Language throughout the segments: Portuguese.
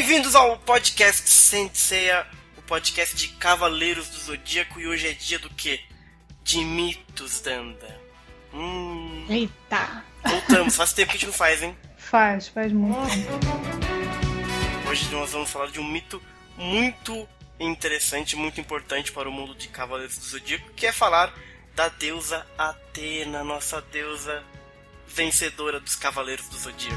Bem-vindos ao podcast Saint Seiya, o podcast de Cavaleiros do Zodíaco, e hoje é dia do quê? De mitos, Danda. Eita! Voltamos, faz tempo que a gente não faz, hein? Faz muito tempo. Hoje nós vamos falar de um mito muito interessante, muito importante para o mundo de Cavaleiros do Zodíaco, que é falar da deusa Athena, nossa deusa vencedora dos Cavaleiros do Zodíaco.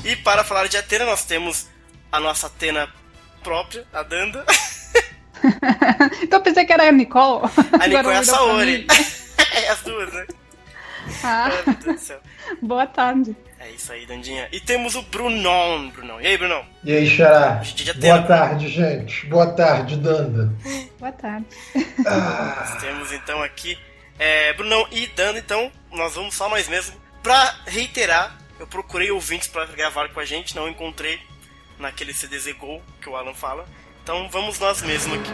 E para falar de Athena, nós temos a nossa Athena própria, a Danda. Então eu pensei que era a Nicole. A Nicole é a Saori. É as duas, né? Ah, Meu Deus do céu. boa tarde. É isso aí, Dandinha. E temos o Brunão. E aí, Brunão? E aí, Xará? Hoje é dia de Athena. Boa tarde, gente. Boa tarde, Danda. Boa tarde. Nós temos então aqui Brunão e Danda. Então nós vamos só nós mesmos. Pra reiterar, eu procurei ouvintes pra gravar com a gente, não encontrei naquele CDZ Go que o Alan fala. Então vamos nós mesmos aqui.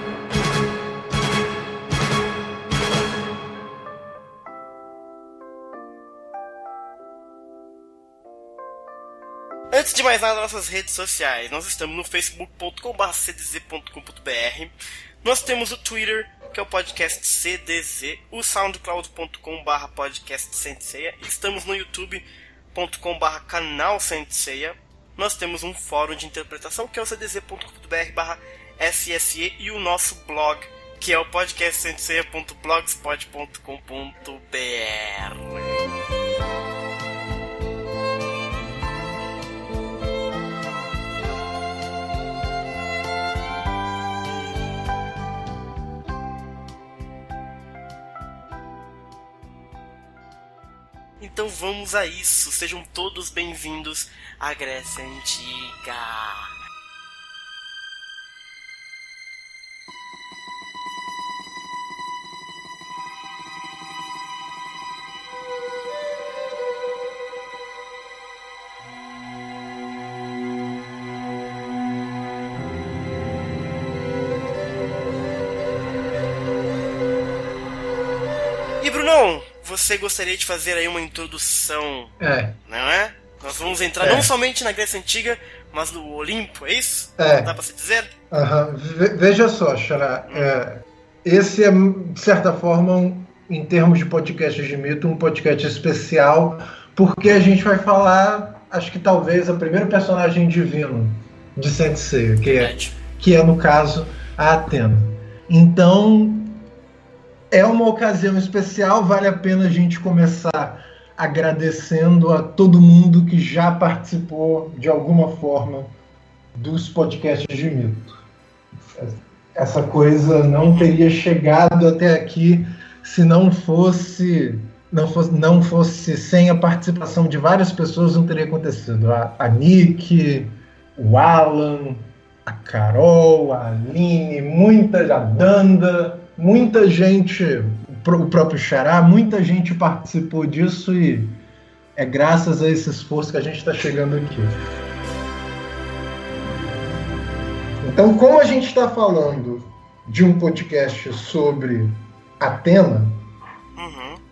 Antes de mais nada, nossas redes sociais. Nós estamos no facebook.com/cdz.com.br. Nós temos o Twitter, que é o podcast CDZ, o soundcloud.com/podcast Saint Seiya. Estamos no youtube.com/canal Saint Seiya. Nós temos um fórum de interpretação, que é o cdz.com.br/sse, e o nosso blog, que é o podcastsaintseia.blogspot.com.br. Então vamos a isso, sejam todos bem-vindos à Grécia Antiga. E Brunão, você gostaria de fazer aí uma introdução, não é? Nós vamos entrar não somente na Grécia Antiga, mas no Olimpo, é isso? Dá pra se dizer? Veja só, Xará, esse é, de certa forma, em termos de podcast de mito, um podcast especial, porque a gente vai falar, acho que talvez, a primeira personagem divino de Saint Seiya, que é, no caso, a Athena. Então, é uma ocasião especial, vale a pena a gente começar agradecendo a todo mundo que já participou de alguma forma dos podcasts de mito. Essa coisa não teria chegado até aqui se não fosse sem a participação de várias pessoas, não teria acontecido. A Nick, o Alan, a Carol, a Aline, a Danda, muita gente, o próprio Xará, muita gente participou disso e é graças a esse esforço que a gente está chegando aqui. Então, como a gente está falando de um podcast sobre Athena,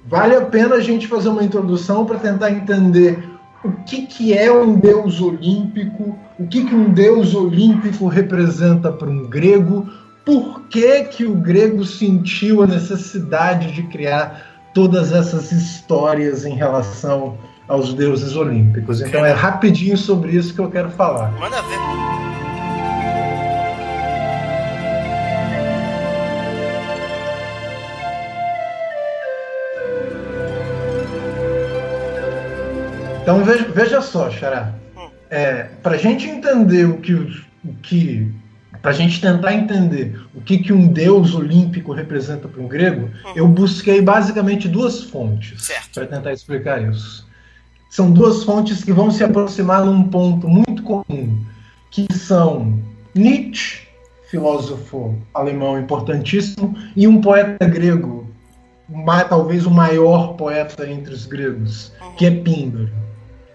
vale a pena a gente fazer uma introdução para tentar entender o que é um deus olímpico, o que um deus olímpico representa para um grego, por que o grego sentiu a necessidade de criar todas essas histórias em relação aos deuses olímpicos. Então é rapidinho sobre isso que eu quero falar. Manda ver. Então veja só, Xará. Para a gente entender para a gente tentar entender o que um deus olímpico representa para um grego, eu busquei basicamente duas fontes para tentar explicar isso. São duas fontes que vão se aproximar num ponto muito comum, que são Nietzsche, filósofo alemão importantíssimo, e um poeta grego, talvez o maior poeta entre os gregos, que é Píndaro.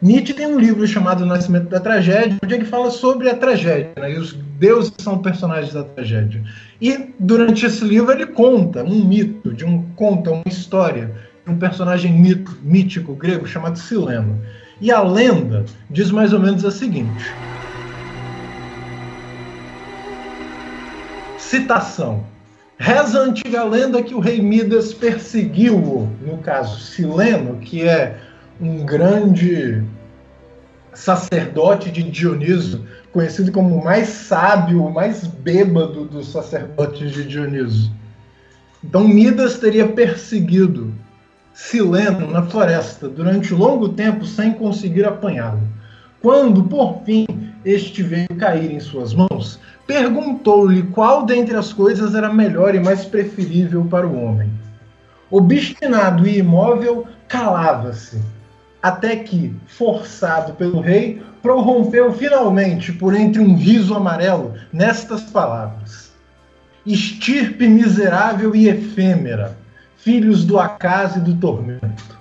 Nietzsche tem um livro chamado O Nascimento da Tragédia, onde ele fala sobre a tragédia, né? E os deuses são personagens da tragédia. E durante esse livro ele conta um mito, conta uma história de um personagem mítico grego chamado Sileno. E a lenda diz mais ou menos a seguinte. Citação. Reza a antiga lenda que o rei Midas perseguiu-o, no caso Sileno, que é um grande sacerdote de Dioniso, conhecido como o mais sábio, o mais bêbado dos sacerdotes de Dioniso. Então Midas teria perseguido Sileno na floresta durante longo tempo sem conseguir apanhá-lo. Quando, por fim, este veio cair em suas mãos, perguntou-lhe qual dentre as coisas era melhor e mais preferível para o homem. Obstinado e imóvel, calava-se, até que, forçado pelo rei, prorrompeu finalmente por entre um riso amarelo nestas palavras: estirpe miserável e efêmera, filhos do acaso e do tormento,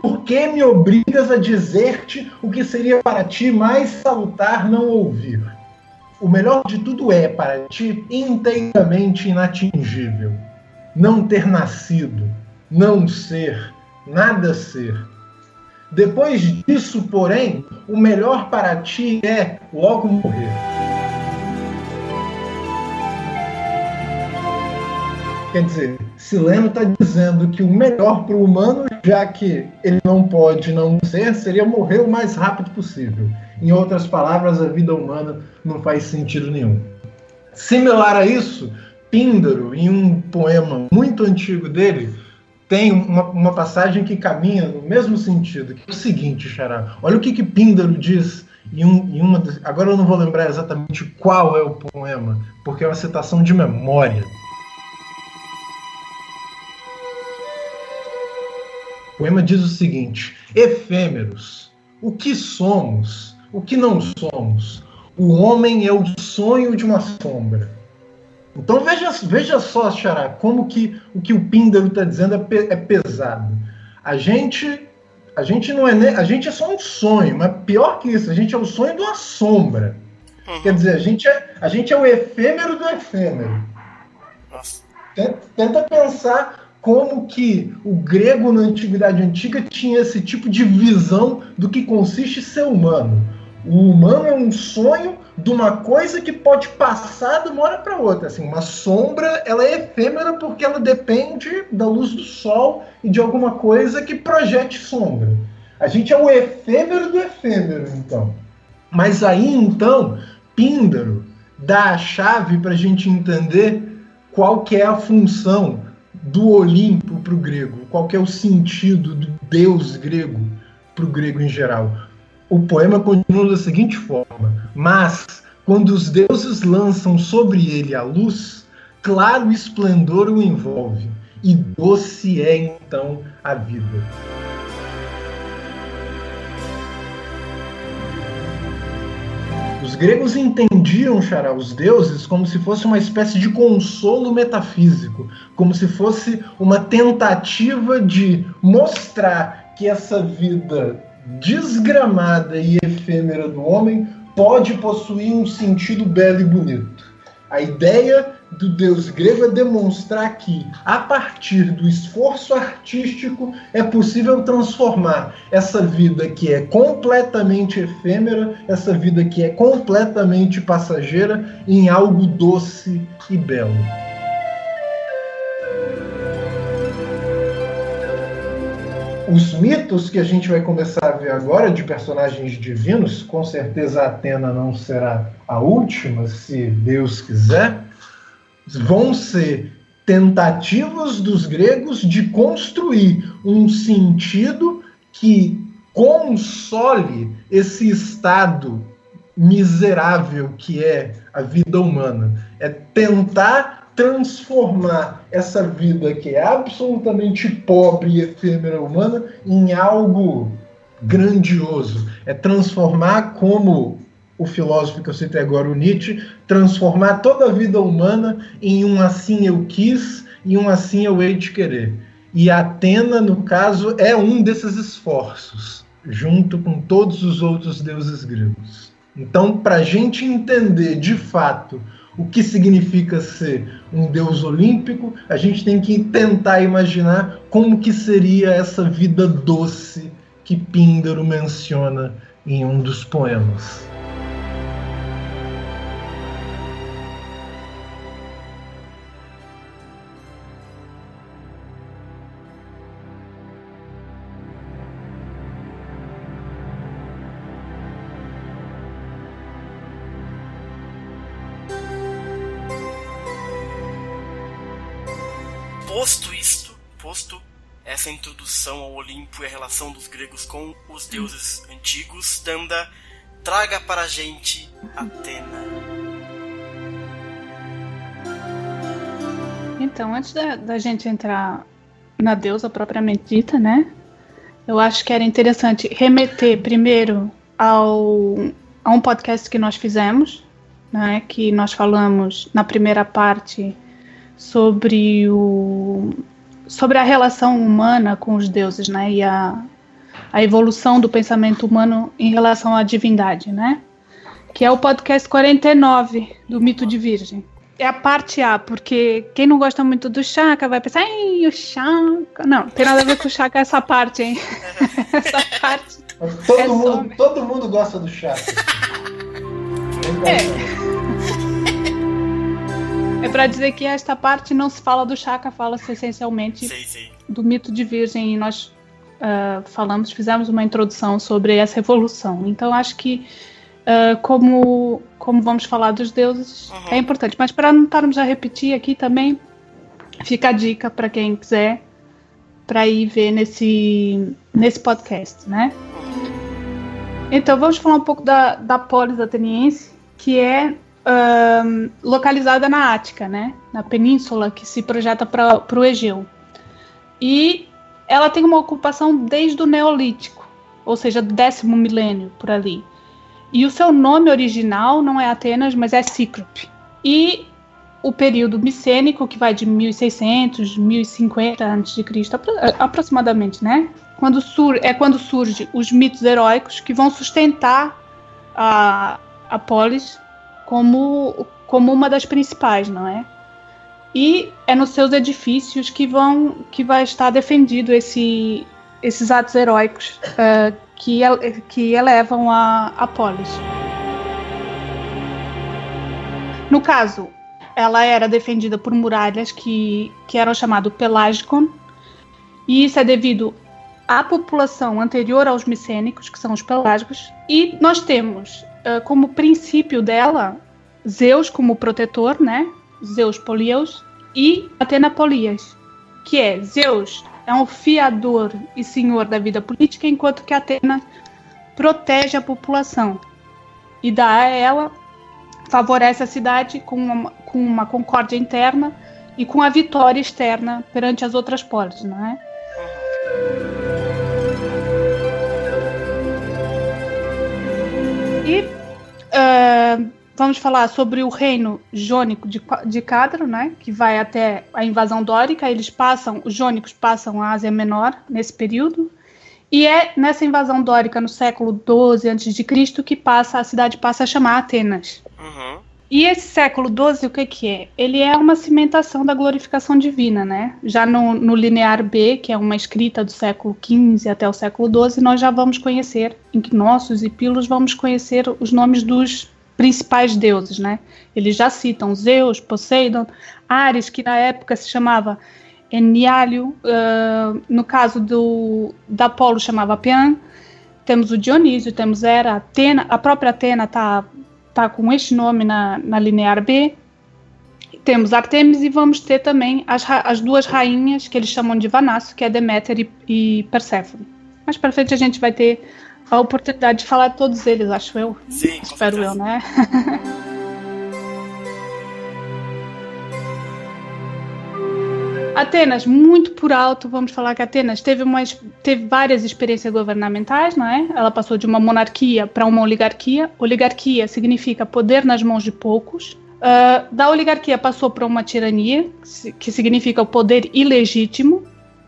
por que me obrigas a dizer-te o que seria para ti mais salutar não ouvir? O melhor de tudo é, para ti, inteiramente inatingível. Não ter nascido, não ser, nada ser. Depois disso, porém, o melhor para ti é logo morrer. Quer dizer, Sileno está dizendo que o melhor para o humano, já que ele não pode não ser, seria morrer o mais rápido possível. Em outras palavras, a vida humana não faz sentido nenhum. Similar a isso, Píndaro, em um poema muito antigo dele, tem uma passagem que caminha no mesmo sentido, que é o seguinte, Xará. Olha o que Píndaro diz agora eu não vou lembrar exatamente qual é o poema, porque é uma citação de memória. O poema diz o seguinte: efêmeros, o que somos, o que não somos, o homem é o sonho de uma sombra. Então veja só, Xará, como que o que o Píndaro está dizendo é pesado. A gente não é, a gente é só um sonho, mas pior que isso, a gente é o sonho de uma sombra. Quer dizer, a gente é o efêmero do efêmero. Nossa. Tenta pensar como que o grego na Antiguidade Antiga tinha esse tipo de visão do que consiste ser humano. O humano é um sonho de uma coisa que pode passar de uma hora para outra. Assim, uma sombra, ela é efêmera porque ela depende da luz do sol e de alguma coisa que projete sombra. A gente é o efêmero do efêmero, então. Mas aí, então, Píndaro dá a chave para a gente entender qual que é a função do Olimpo para o grego, qual que é o sentido do deus grego para o grego em geral. O poema continua da seguinte forma: mas, quando os deuses lançam sobre ele a luz, claro esplendor o envolve, e doce é então a vida. Os gregos entendiam, Xará, os deuses como se fosse uma espécie de consolo metafísico, como se fosse uma tentativa de mostrar que essa vida desgramada e efêmera do homem pode possuir um sentido belo e bonito. A ideia do deus grego é demonstrar que, a partir do esforço artístico, é possível transformar essa vida que é completamente efêmera, essa vida que é completamente passageira, em algo doce e belo. Os mitos que a gente vai começar a ver agora de personagens divinos, com certeza Atena não será a última, se Deus quiser, vão ser tentativas dos gregos de construir um sentido que console esse estado miserável que é a vida humana. É tentar transformar essa vida que é absolutamente pobre e efêmera humana em algo grandioso. É transformar, como o filósofo que eu citei agora, o Nietzsche, transformar toda a vida humana em um assim eu quis e um assim eu hei de querer. E Atena, no caso, é um desses esforços. junto com todos os outros deuses gregos. Então, para a gente entender de fato o que significa ser um deus olímpico, a gente tem que tentar imaginar como que seria essa vida doce que Píndaro menciona em um dos poemas. Posto essa introdução ao Olimpo e a relação dos gregos com os deuses antigos, Danda, traga para a gente Atena. Então, antes da gente entrar na deusa propriamente dita, né? Eu acho que era interessante remeter primeiro a um podcast que nós fizemos, né? Que nós falamos na primeira parte sobre a relação humana com os deuses, né, e a evolução do pensamento humano em relação à divindade, né, que é o podcast 49 do Mito de Virgem. É a parte A, porque quem não gosta muito do Chaka vai pensar, o Chaka... Não, tem nada a ver com o Chaka essa parte, hein? Essa parte... Todo mundo gosta do Chaka. É pra dizer que esta parte não se fala do Chaka, fala-se essencialmente do Mito de Virgem, e nós fizemos uma introdução sobre essa evolução. Então acho que como vamos falar dos deuses, é importante. Mas para não estarmos a repetir aqui também, fica a dica para quem quiser para ir ver nesse podcast, né? Então vamos falar um pouco da polis ateniense, que é localizada na Ática, né? Na península que se projeta para o Egeu. E ela tem uma ocupação desde o Neolítico, ou seja, do 10º milênio, por ali. E o seu nome original não é Atenas, mas é Cícrope. E o período micênico, que vai de 1600, 1050 a.C., aproximadamente, né? Quando surgem os mitos heróicos que vão sustentar a polis como uma das principais, não é? E é nos seus edifícios que vai estar defendido esses atos heróicos que elevam a polis. No caso, ela era defendida por muralhas que eram chamadas Pelasgon, e isso é devido à população anterior aos micênicos, que são os pelasgos, e nós temos como princípio dela Zeus como protetor, né? Zeus Polios, e Atena Polias, que é Zeus é um fiador e senhor da vida política, enquanto que Atena protege a população e dá a ela, favorece a cidade com uma concórdia interna e com a vitória externa perante as outras polis, não é? E vamos falar sobre o reino jônico de Cadro, né, que vai até a invasão dórica. Os jônicos passam a Ásia Menor nesse período, e é nessa invasão dórica no século XII a.C. que a cidade passa a chamar Atenas. E esse século XII, o que é? Ele é uma cimentação da glorificação divina, né? Já no linear B, que é uma escrita do século XV até o século XII, nós já vamos conhecer, em Knossos e Pylos, vamos conhecer os nomes dos principais deuses, né? Eles já citam Zeus, Poseidon, Ares, que na época se chamava Eniálio, no caso da Apolo chamava Pian, temos o Dionísio, temos Hera, Atena, a própria Atena tá com este nome na linear B, temos Artemis, e vamos ter também as duas rainhas que eles chamam de Vanácio, que é Deméter e Perséfone. Mais para frente a gente vai ter a oportunidade de falar de todos eles, acho eu. Sim, espero eu, né? Atenas, muito por alto, vamos falar que Atenas teve várias experiências governamentais, não é? Ela passou de uma monarquia para uma oligarquia. Oligarquia significa poder nas mãos de poucos. Da oligarquia passou para uma tirania, que significa o poder ilegítimo,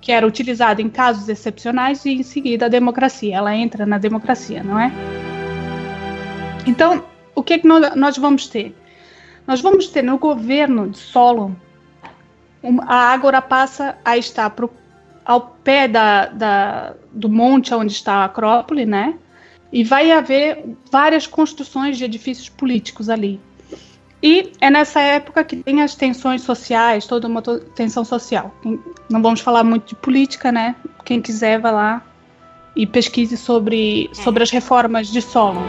que era utilizada em casos excepcionais, e em seguida a democracia. Ela entra na democracia, não é? Então, o que é que nós vamos ter? Nós vamos ter no governo de Solon, a Ágora passa a estar ao pé do monte onde está a Acrópole, né? E vai haver várias construções de edifícios políticos ali. E é nessa época que tem as tensões sociais, toda uma tensão social. Não vamos falar muito de política, né? Quem quiser vai lá e pesquise sobre as reformas de Solon.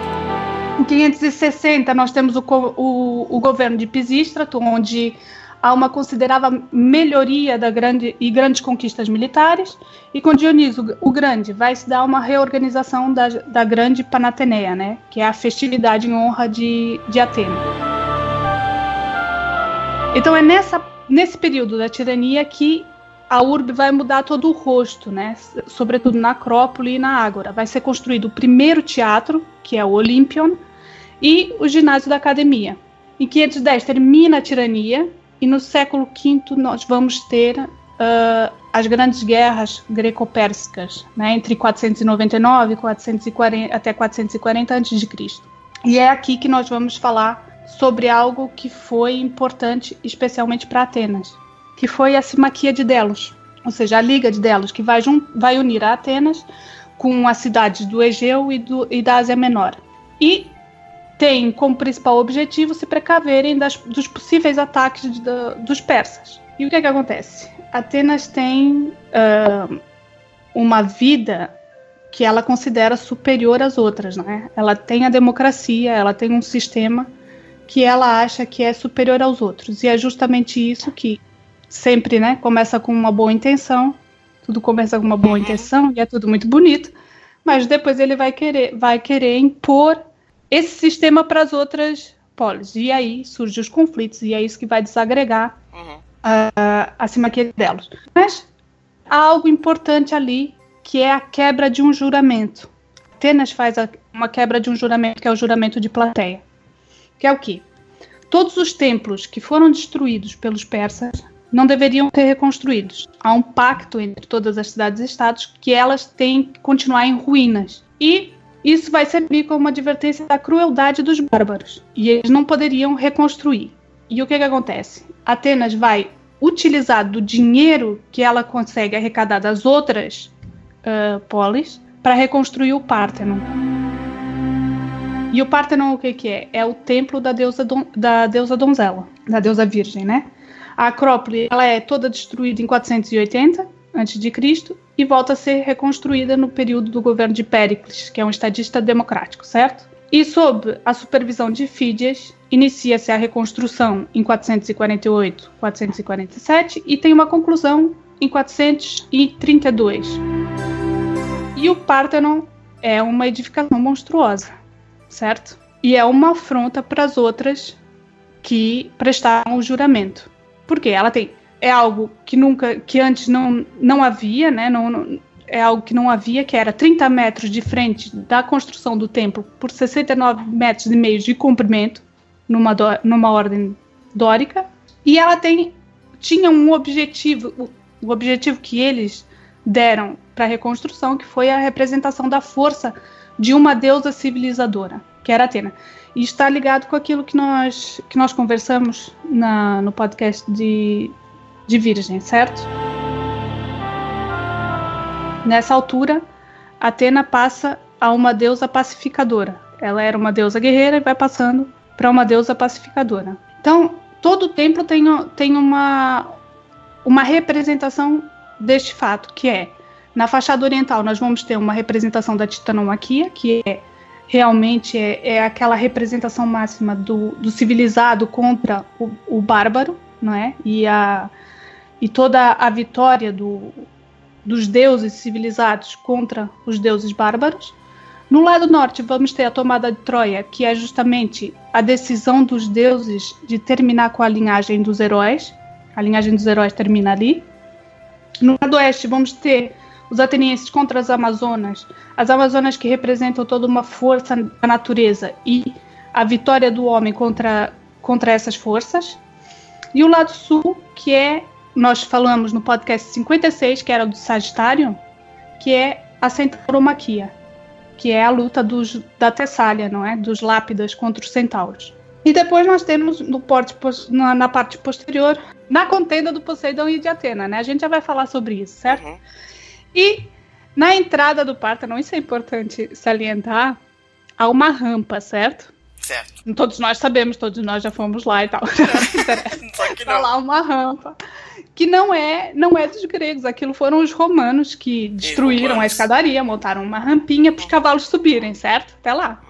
Em 560 nós temos o governo de Pisístrato, onde há uma considerável melhoria grandes conquistas militares, e com Dionísio o Grande vai se dar uma reorganização da grande Panateneia, né? Que é a festividade em honra de Atena. Então é nesse período da tirania que a urbe vai mudar todo o rosto, né? Sobretudo na Acrópole e na Ágora. Vai ser construído o primeiro teatro, que é o Olympion, e o ginásio da academia. Em 510 termina a tirania, e no século V nós vamos ter as grandes guerras greco-pérsicas, né? Entre 499 e 440, até 440 a.C. E é aqui que nós vamos falar sobre algo que foi importante especialmente para Atenas, que foi a Simaquia de Delos, ou seja, a Liga de Delos, que vai unir a Atenas com as cidades do Egeu e da Ásia Menor. E tem como principal objetivo se precaverem dos possíveis ataques dos persas. E o que acontece? Atenas tem uma vida que ela considera superior às outras, né? Ela tem a democracia, ela tem um sistema que ela acha que é superior aos outros. E é justamente isso que sempre, né, começa com uma boa intenção, tudo começa com uma boa intenção e é tudo muito bonito, mas depois ele vai querer impor esse sistema para as outras polis. E aí surgem os conflitos, e é isso que vai desagregar a Simaquia de Delos. Mas há algo importante ali, que é a quebra de um juramento. Atenas faz uma quebra de um juramento, que é o juramento de Plateia. Que é o quê? Todos os templos que foram destruídos pelos persas não deveriam ser reconstruídos. Há um pacto entre todas as cidades-estados que elas têm que continuar em ruínas. E isso vai servir como uma advertência da crueldade dos bárbaros. E eles não poderiam reconstruir. E o que acontece? Atenas vai utilizar do dinheiro que ela consegue arrecadar das outras polis para reconstruir o Párteno. E o Párteno o que é? É o templo da deusa donzela, da deusa virgem, né? A Acrópole ela é toda destruída em 480 a.C. e volta a ser reconstruída no período do governo de Péricles, que é um estadista democrático, certo? E sob a supervisão de Fídias, inicia-se a reconstrução em 448, 447 e tem uma conclusão em 432. E o Párteno é uma edificação monstruosa, certo? E é uma afronta para as outras que prestaram o juramento. Por quê? É algo que antes não havia, né? É algo que não havia, que era 30 metros de frente da construção do templo por 69 metros e meio de comprimento, numa ordem dórica. E ela tinha um objetivo, o objetivo que eles deram para a reconstrução, que foi a representação da força de uma deusa civilizadora, que era Atena. E está ligado com aquilo que nós conversamos no podcast de Virgem, certo? Nessa altura, Atena passa a uma deusa pacificadora. Ela era uma deusa guerreira e vai passando para uma deusa pacificadora. Então, todo o templo tem uma representação deste fato, que é, na fachada oriental, nós vamos ter uma representação da titanomaquia, que realmente é aquela representação máxima do civilizado contra o bárbaro, não é? E toda a vitória dos deuses civilizados contra os deuses bárbaros. No lado norte, vamos ter a tomada de Troia, que é justamente a decisão dos deuses de terminar com a linhagem dos heróis. A linhagem dos heróis termina ali. No lado oeste, vamos ter os atenienses contra as Amazonas que representam toda uma força da natureza e a vitória do homem contra essas forças. E o lado sul, que é nós falamos no podcast 56, que era do Sagitário, que é a Centauromaquia, que é a luta da Tessália, não é? Dos Lápidas contra os Centauros. E depois nós temos na parte posterior, na contenda do Poseidon e de Atena, né? A gente já vai falar sobre isso, certo? Uhum. E na entrada do Pártano, isso é importante salientar, há uma rampa, certo? Certo. Todos nós sabemos, todos nós já fomos lá e tal. Só que não. Tá lá uma rampa. Que não é dos gregos, aquilo foram os romanos que destruíram a escadaria, montaram uma rampinha para os cavalos subirem, certo? Até lá.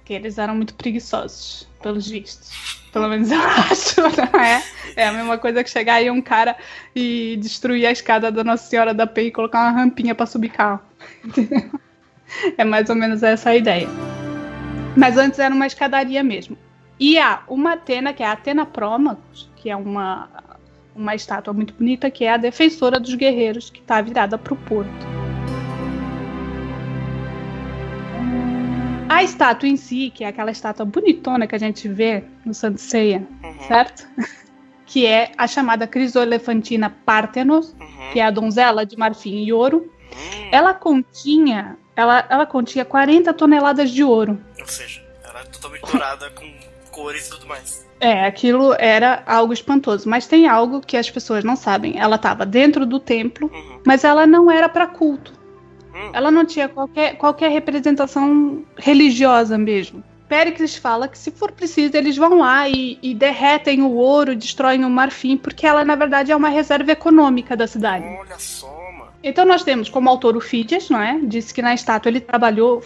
Que eles eram muito preguiçosos, pelos vistos. Pelo menos eu acho, não é? É a mesma coisa que chegar aí um cara e destruir a escada da Nossa Senhora da Penha e colocar uma rampinha para subir carro. Entendeu? É mais ou menos essa a ideia. Mas antes era uma escadaria mesmo. E há uma Atena, que é a Atena Promachos, que é uma estátua muito bonita, que é a defensora dos guerreiros, que está virada para o porto. A estátua em si, que é aquela estátua bonitona que a gente vê no Santo Ceia, certo? Que é a chamada Crisoelefantina Pártenos, que é a donzela de marfim e ouro. Ela continha 40 toneladas de ouro. Ou seja, ela é totalmente dourada com cores e tudo mais. Aquilo era algo espantoso. Mas tem algo que as pessoas não sabem. Ela estava dentro do templo, mas ela não era para culto. Ela não tinha qualquer representação religiosa mesmo. Péricles fala que se for preciso eles vão lá e derretem o ouro, destroem o marfim, porque ela na verdade é uma reserva econômica da cidade. Olha só, mano. Então nós temos como autor o Fídias, não é? Disse que na estátua ele trabalhou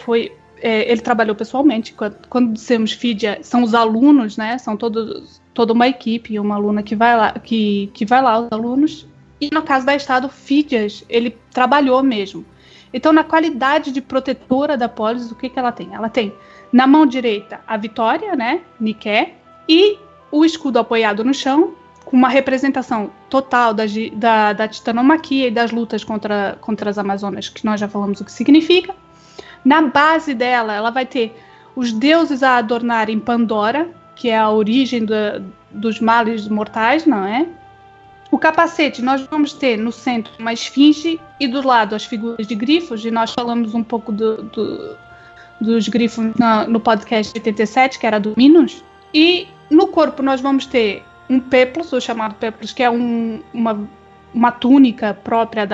pessoalmente. Quando dizemos Fídia, são os alunos, né? São toda uma equipe, uma aluna que vai lá, que vai lá, os alunos. E no caso da estátua, Fídias, ele trabalhou mesmo. Então, na qualidade de protetora da polis, o que ela tem? Ela tem, na mão direita, a Vitória, né, Nike, e o escudo apoiado no chão, com uma representação total da titanomaquia e das lutas contra as Amazonas, que nós já falamos o que significa. Na base dela, ela vai ter os deuses a adornarem Pandora, que é a origem dos males mortais, não é? O capacete, nós vamos ter no centro uma esfinge e do lado as figuras de grifos, e nós falamos um pouco dos grifos no podcast 87, que era do Minos. E no corpo nós vamos ter um peplos, o chamado peplos, que é uma túnica própria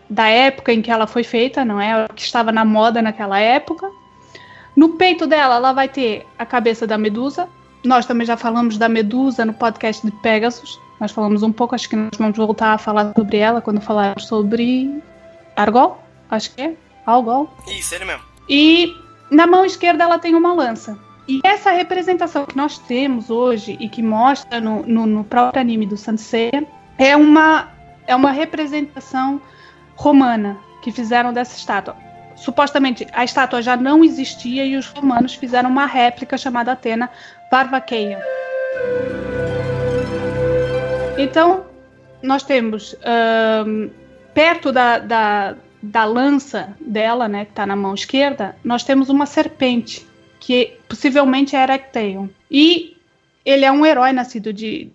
da época em que ela foi feita, não é? Que estava na moda naquela época. No peito dela, ela vai ter a cabeça da Medusa. Nós também já falamos da Medusa no podcast de Pegasus. Nós falamos um pouco, acho que nós vamos voltar a falar sobre ela quando falarmos sobre Argol, acho que é, Algol. Isso, ele mesmo. E na mão esquerda ela tem uma lança. E essa representação que nós temos hoje e que mostra no próprio anime do Saint Seiya é uma representação romana que fizeram dessa estátua. Supostamente a estátua já não existia e os romanos fizeram uma réplica chamada Atena Varvakeia. Então, nós temos, perto da lança dela, né, que está na mão esquerda, nós temos uma serpente, que possivelmente é Erecteion. E ele é um herói nascido de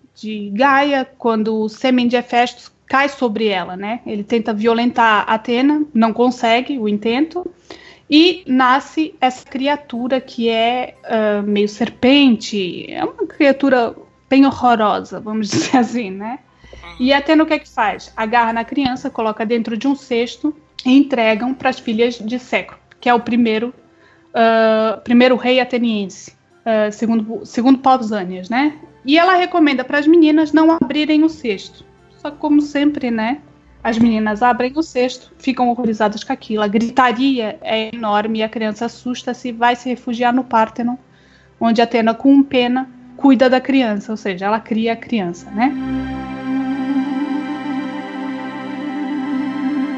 Gaia, quando o sêmen de Hefesto cai sobre ela, né? Ele tenta violentar Atena, não consegue o intento, e nasce essa criatura que é meio serpente, é uma criatura bem horrorosa, vamos dizer assim, né? E Atena o que é que faz? Agarra na criança, coloca dentro de um cesto e entregam para as filhas de Cecro, que é o primeiro rei ateniense, segundo Pausanias, né? E ela recomenda para as meninas não abrirem o cesto. Só que, como sempre, né? As meninas abrem o cesto, ficam horrorizadas com aquilo. A gritaria é enorme e a criança assusta-se e vai se refugiar no Párteno, onde Atena, com pena, cuida da criança, ou seja, ela cria a criança, né?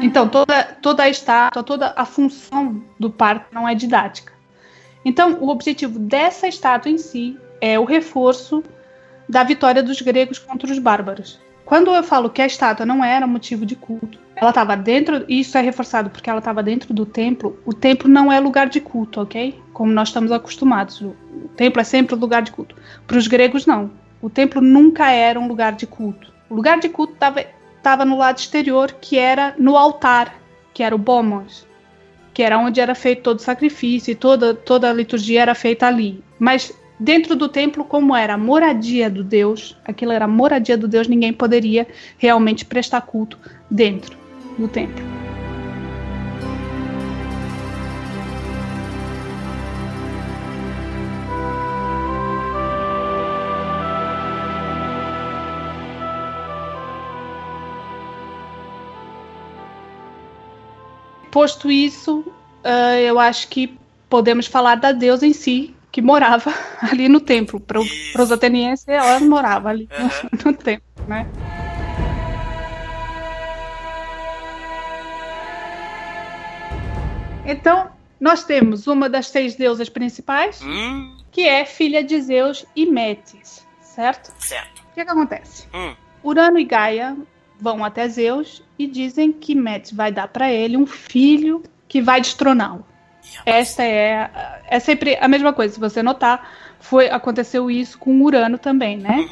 Então, toda a estátua, toda a função do Párteno é didática. Então, o objetivo dessa estátua em si é o reforço da vitória dos gregos contra os bárbaros. Quando eu falo que a estátua não era motivo de culto, ela estava dentro, e isso é reforçado porque ela estava dentro do templo. O templo não é lugar de culto, ok? Como nós estamos acostumados. O templo é sempre lugar de culto. Para os gregos, não. O templo nunca era um lugar de culto. O lugar de culto estava no lado exterior, que era no altar, que era o Bomos, que era onde era feito todo o sacrifício e toda a liturgia era feita ali. Mas dentro do templo, como era a moradia do Deus, aquilo era a moradia do Deus, ninguém poderia realmente prestar culto dentro do templo. Posto isso, eu acho que podemos falar da deusa em si, que morava ali no templo. Para os atenienses, ela morava ali no templo, né? Então, nós temos uma das 6 deusas principais, que é filha de Zeus e Metis, certo? Certo. O que acontece? Urano e Gaia vão até Zeus e dizem que Metis vai dar para ele um filho que vai destroná-lo. Esta é sempre a mesma coisa. Se você notar, aconteceu isso com Urano também, né?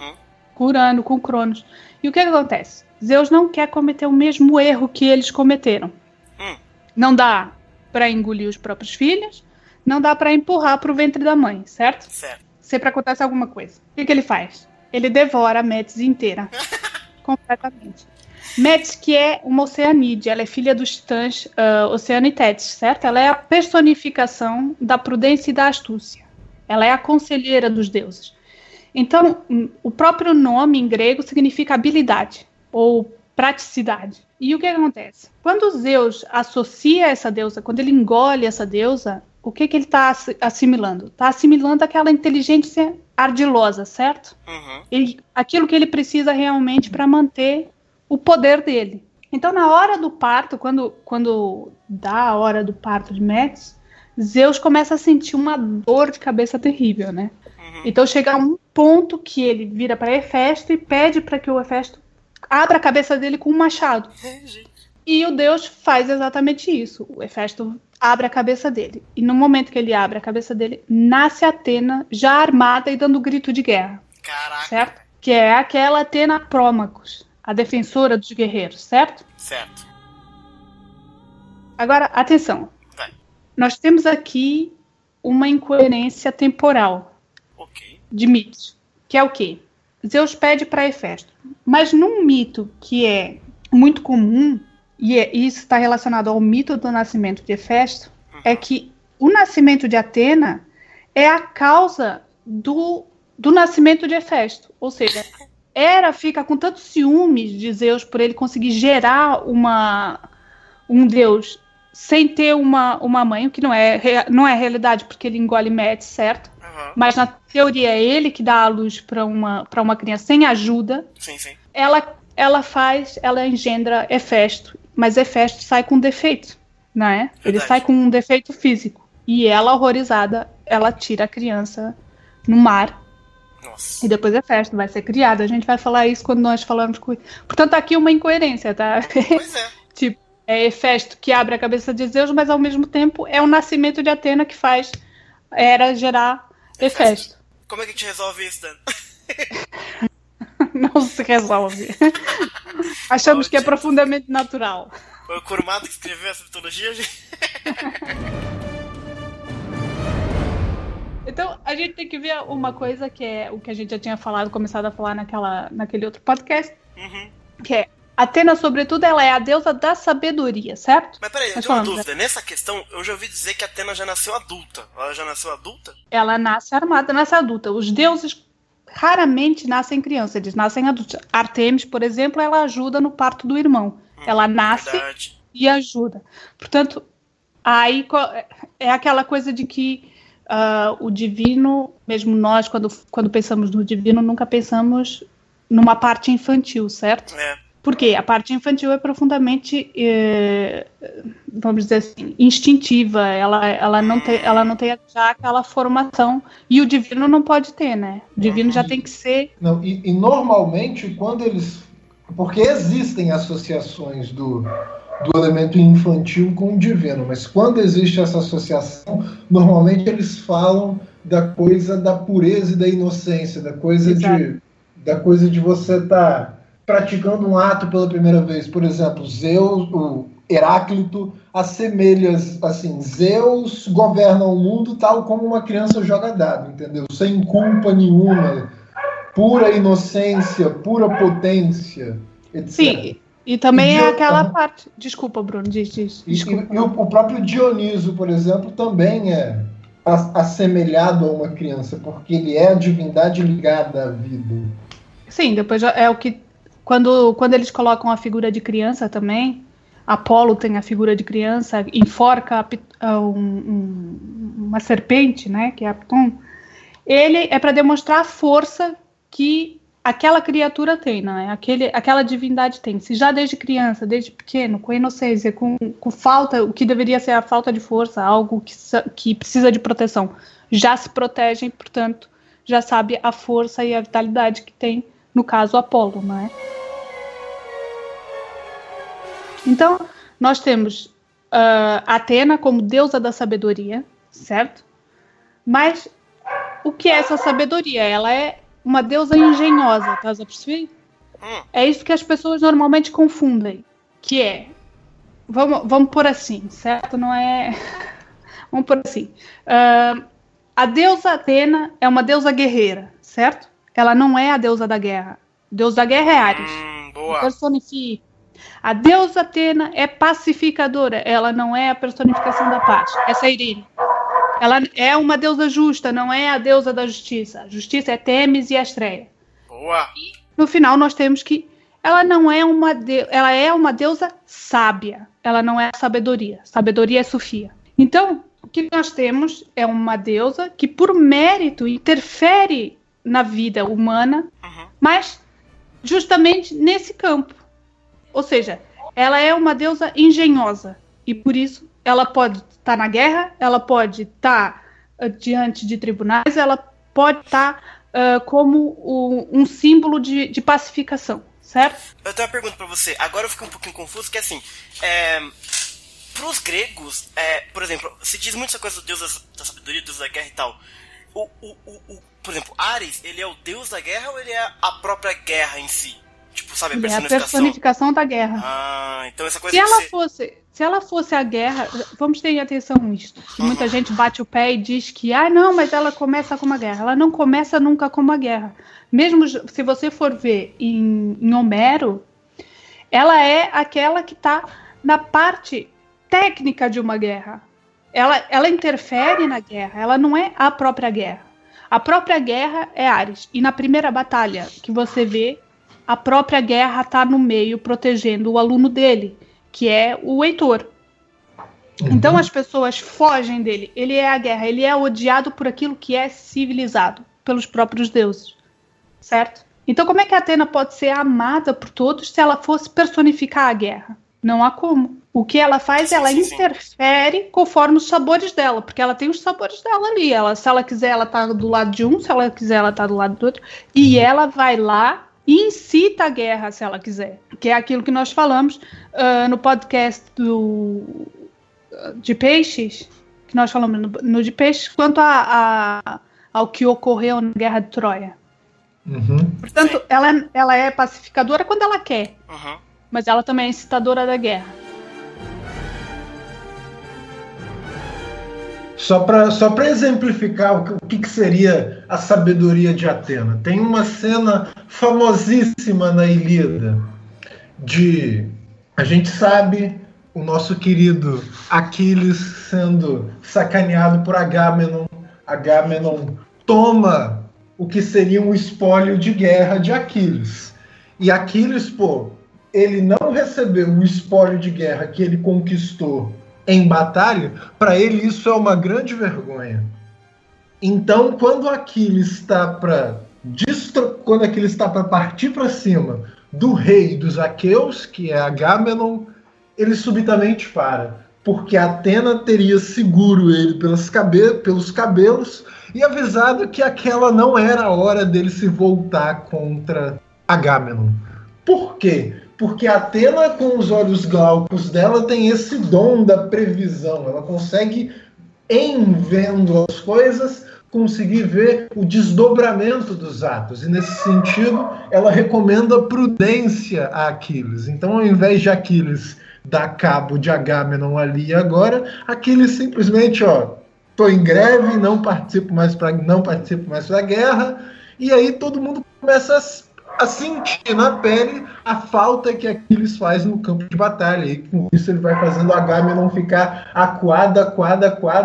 Com Urano, com Cronos. E o que acontece? Zeus não quer cometer o mesmo erro que eles cometeram. Não dá para engolir os próprios filhos, não dá para empurrar para o ventre da mãe, certo? Sempre acontece alguma coisa. O que ele faz? Ele devora a Metis inteira. Completamente. Metis, que é uma oceanídea, ela é filha dos titãs Oceano e Tétis, certo? Ela é a personificação da prudência e da astúcia. Ela é a conselheira dos deuses. Então, o próprio nome em grego significa habilidade ou praticidade. E o que acontece? Quando Zeus associa essa deusa, quando ele engole essa deusa, o que ele está assimilando? Está assimilando aquela inteligência ardilosa, certo? Aquilo que ele precisa realmente para manter o poder dele. Então, na hora do parto, quando dá a hora do parto de Metis, Zeus começa a sentir uma dor de cabeça terrível, né? Então, chega a um ponto que ele vira para Hefesto e pede para que o Hefesto abra a cabeça dele com um machado. E o Deus faz exatamente isso. O Hefesto abre a cabeça dele. E no momento que ele abre a cabeça dele, nasce Atena já armada e dando grito de guerra. Caraca. Certo? Que é aquela Atena Promachos, a defensora dos guerreiros, certo? Certo. Agora, atenção. Vai. Nós temos aqui uma incoerência temporal de mitos. Que é o quê? Zeus pede para Hefesto. Mas num mito que é muito comum, e isso está relacionado ao mito do nascimento de Hefesto, é que o nascimento de Atena é a causa do nascimento de Hefesto. Ou seja, Hera fica com tantos ciúmes de Zeus por ele conseguir gerar um deus sem ter uma mãe, o que não é realidade, porque ele engole Metis, certo? Mas na teoria é ele que dá a luz para uma criança sem ajuda. Sim. Ela engendra Hefesto, mas Hefesto sai com defeito, não é? Verdade. Ele sai com um defeito físico. E ela, horrorizada, ela tira a criança no mar. Nossa. E depois Hefesto vai ser criada. A gente vai falar isso quando nós falamos com... Portanto, aqui uma incoerência, tá? Pois é. Tipo, é Hefesto que abre a cabeça de Zeus, mas ao mesmo tempo é o nascimento de Atena que faz Hera gerar Hefesto. Como é que a gente resolve isso, Dan? Não se resolve. Achamos que é profundamente natural. Foi o Kurumada que escreveu essa mitologia, gente? Então, a gente tem que ver uma coisa que é o que a gente já tinha começado a falar naquele outro podcast, que é Atena, sobretudo, ela é a deusa da sabedoria, certo? Mas peraí, eu tenho uma dúvida. Nessa questão, eu já ouvi dizer que Atena já nasceu adulta. Ela já nasceu adulta? Ela nasce armada, nasce adulta. Os deuses raramente nascem criança, eles nascem adultos. Artemis, por exemplo, ela ajuda no parto do irmão. Ela nasce e ajuda. Portanto, aí é aquela coisa de que o divino, mesmo nós, quando pensamos no divino, nunca pensamos numa parte infantil, certo? Porque a parte infantil é profundamente, vamos dizer assim, instintiva. Ela não tem já aquela formação. E o divino não pode ter, né? O divino já tem que ser... Não, e normalmente, quando eles... Porque existem associações do elemento infantil com o divino, mas quando existe essa associação, normalmente eles falam da coisa da pureza e da inocência, da coisa de você estar praticando um ato pela primeira vez. Por exemplo, Zeus, o Heráclito, assemelha, assim, Zeus governa o mundo tal como uma criança joga dado, entendeu? Sem culpa nenhuma, pura inocência, pura potência, etc. Sim, e também é aquela parte... Desculpa, Bruno, diz. E o próprio Dioniso, por exemplo, também é assemelhado a uma criança, porque ele é a divindade ligada à vida. Sim, depois é o que... Quando eles colocam a figura de criança também, Apolo tem a figura de criança, enforca uma serpente, né, que é a Pton. Ele é para demonstrar a força que aquela criatura tem, né? Aquela divindade tem. Se já desde criança, desde pequeno, com inocência, com falta, o que deveria ser a falta de força, algo que precisa de proteção, já se protegem, portanto, já sabe a força e a vitalidade que tem, no caso, Apolo, né? Então, nós temos Atena como deusa da sabedoria, certo? Mas o que é essa sabedoria? Ela é uma deusa engenhosa, tá a perceber? É isso que as pessoas normalmente confundem, que é, vamos por assim, certo? Não é... Vamos por assim. A deusa Atena é uma deusa guerreira, certo? Ela não é a deusa da guerra. O deus da guerra é Ares. Boa. Personifica. A deusa Atena é pacificadora, ela não é a personificação da paz. Essa é Irene. Ela é uma deusa justa, não é a deusa da justiça. A justiça é Temis e Astreia. Boa. E no final nós temos que ela não é ela é uma deusa sábia. Ela não é a sabedoria. Sabedoria é Sofia. Então, o que nós temos é uma deusa que por mérito interfere na vida humana, mas justamente nesse campo. Ou seja, ela é uma deusa engenhosa e por isso ela pode estar na guerra, ela pode estar diante de tribunais, ela pode estar como um símbolo de pacificação, certo? Eu tenho uma pergunta pra você. Agora eu fiquei um pouquinho confuso, que assim, pros gregos, por exemplo, se diz muito essa coisa do deus da sabedoria, deus da guerra e tal. Por exemplo, Ares, ele é o deus da guerra ou ele é a própria guerra em si? Tipo, sabe, a personificação? É a personificação da guerra. Então essa coisa se ela fosse a guerra, vamos ter atenção nisso. Que muita gente bate o pé e diz que, não, mas ela começa com uma guerra. Ela não começa nunca com uma guerra. Mesmo se você for ver em Homero, ela é aquela que está na parte técnica de uma guerra. Ela interfere na guerra, ela não é a própria guerra. A própria guerra é Ares. E na primeira batalha que você vê, a própria guerra está no meio, protegendo o aluno dele, que é o Heitor. Então as pessoas fogem dele. Ele é a guerra, ele é odiado por aquilo que é civilizado, pelos próprios deuses. Certo? Então como é que a Atena pode ser amada por todos se ela fosse personificar a guerra? Não há como. O que ela faz, ela interfere conforme os sabores dela, porque ela tem os sabores dela ali. Se ela quiser, ela tá do lado de um, se ela quiser, ela tá do lado do outro. E ela vai lá e incita a guerra, se ela quiser. Que é aquilo que nós falamos no podcast de Peixes, que nós falamos no de Peixes, quanto ao que ocorreu na Guerra de Troia. Portanto, ela é pacificadora quando ela quer, mas ela também é incitadora da guerra. Só para exemplificar o que seria a sabedoria de Atena, tem uma cena famosíssima na Ilíada a gente sabe o nosso querido Aquiles sendo sacaneado por Agamenon. Agamenon toma o que seria um espólio de guerra de Aquiles. E Aquiles, ele não recebeu o espólio de guerra que ele conquistou em batalha, para ele isso é uma grande vergonha. Então, quando Aquiles está para partir para cima do rei dos aqueus, que é Agamenon, ele subitamente para, porque Atena teria seguro ele pelos cabelos e avisado que aquela não era a hora dele se voltar contra Agamenon. Por quê? Porque Atena, com os olhos glaucos dela, tem esse dom da previsão. Ela consegue, em vendo as coisas, conseguir ver o desdobramento dos atos. E, nesse sentido, ela recomenda prudência a Aquiles. Então, ao invés de Aquiles dar cabo de Agamenon ali e agora, Aquiles simplesmente, estou em greve, não participo mais da guerra, e aí todo mundo começa a sentir na pele a falta que Aquiles faz no campo de batalha. E com isso ele vai fazendo Agamenon ficar acuado,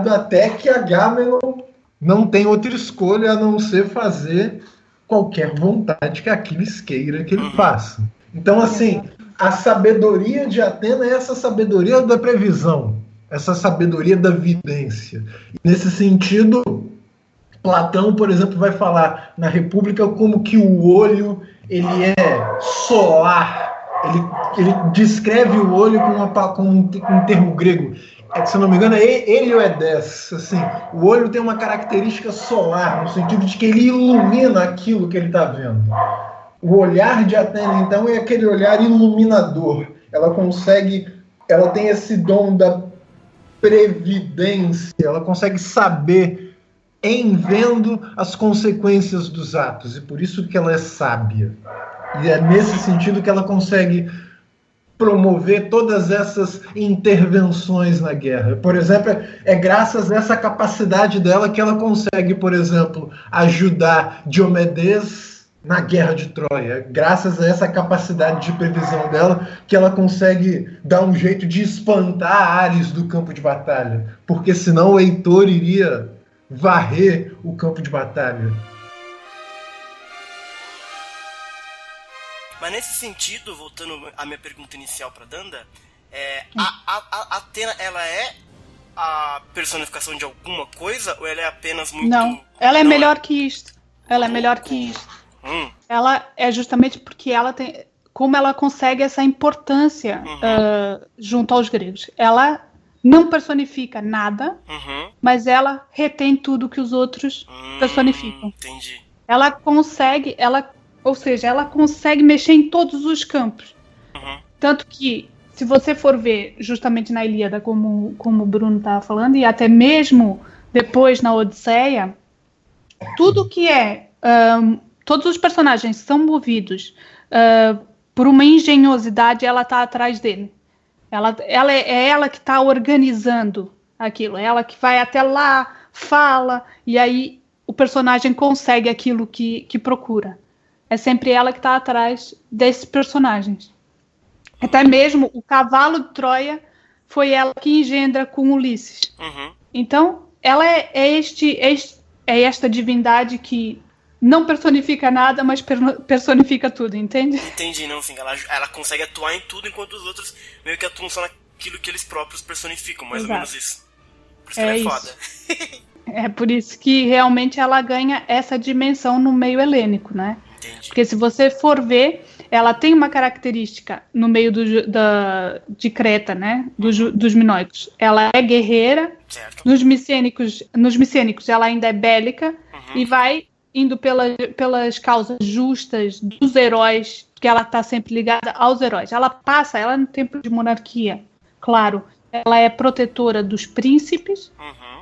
até que Agamenon não tem outra escolha a não ser fazer qualquer vontade que Aquiles queira que ele faça. Então, assim, a sabedoria de Atena é essa sabedoria da previsão, essa sabedoria da vidência. E, nesse sentido, Platão, por exemplo, vai falar na República como que o olho ele é solar. Ele descreve o olho com um termo grego. Se eu não me engano, é helioedes. Assim, o olho tem uma característica solar, no sentido de que ele ilumina aquilo que ele está vendo. O olhar de Atena, então, é aquele olhar iluminador. Ela tem esse dom da previdência, ela consegue saber em vendo as consequências dos atos, e por isso que ela é sábia. E é nesse sentido que ela consegue promover todas essas intervenções na guerra. Por exemplo, é graças a essa capacidade dela que ela consegue, por exemplo, ajudar Diomedes na guerra de Troia. Graças a essa capacidade de previsão dela que ela consegue dar um jeito de espantar Ares do campo de batalha, porque senão o Heitor iria varrer o campo de batalha. Mas nesse sentido, voltando à minha pergunta inicial para Danda, a Atena, ela é a personificação de alguma coisa ou ela é apenas muito... Não, ela é melhor que isto. Ela é melhor que isto. Ela é justamente porque ela tem... Como ela consegue essa importância junto aos gregos. Ela não personifica nada, mas ela retém tudo que os outros personificam. Entendi. Ela consegue mexer em todos os campos. Tanto que, se você for ver justamente na Ilíada, como o Bruno estava falando, e até mesmo depois na Odisseia, tudo que todos os personagens são movidos por uma engenhosidade, ela está atrás dele. É ela que está organizando aquilo, é ela que vai até lá, fala, e aí o personagem consegue aquilo que procura. É sempre ela que está atrás desses personagens. Até mesmo o cavalo de Troia foi ela que engendra com Ulisses. Então, ela é esta divindade que não personifica nada, mas personifica tudo, entende? Entendi, não, sim. Ela consegue atuar em tudo, enquanto os outros meio que atuam só naquilo que eles próprios personificam, mais ou menos isso. Por isso que ela é foda. É por isso que realmente ela ganha essa dimensão no meio helênico, né? Entendi. Porque se você for ver, ela tem uma característica no meio de Creta, né? Dos minoicos. Ela é guerreira. Certo. Nos micênicos ela ainda é bélica e vai indo pelas causas justas dos heróis, que ela está sempre ligada aos heróis. Ela é no tempo de monarquia, claro. Ela é protetora dos príncipes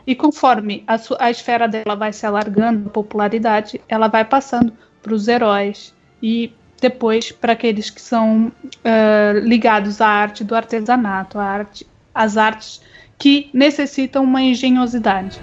e conforme a esfera dela vai se alargando, a popularidade, ela vai passando para os heróis e depois para aqueles que são ligados à arte do artesanato, às artes que necessitam uma engenhosidade.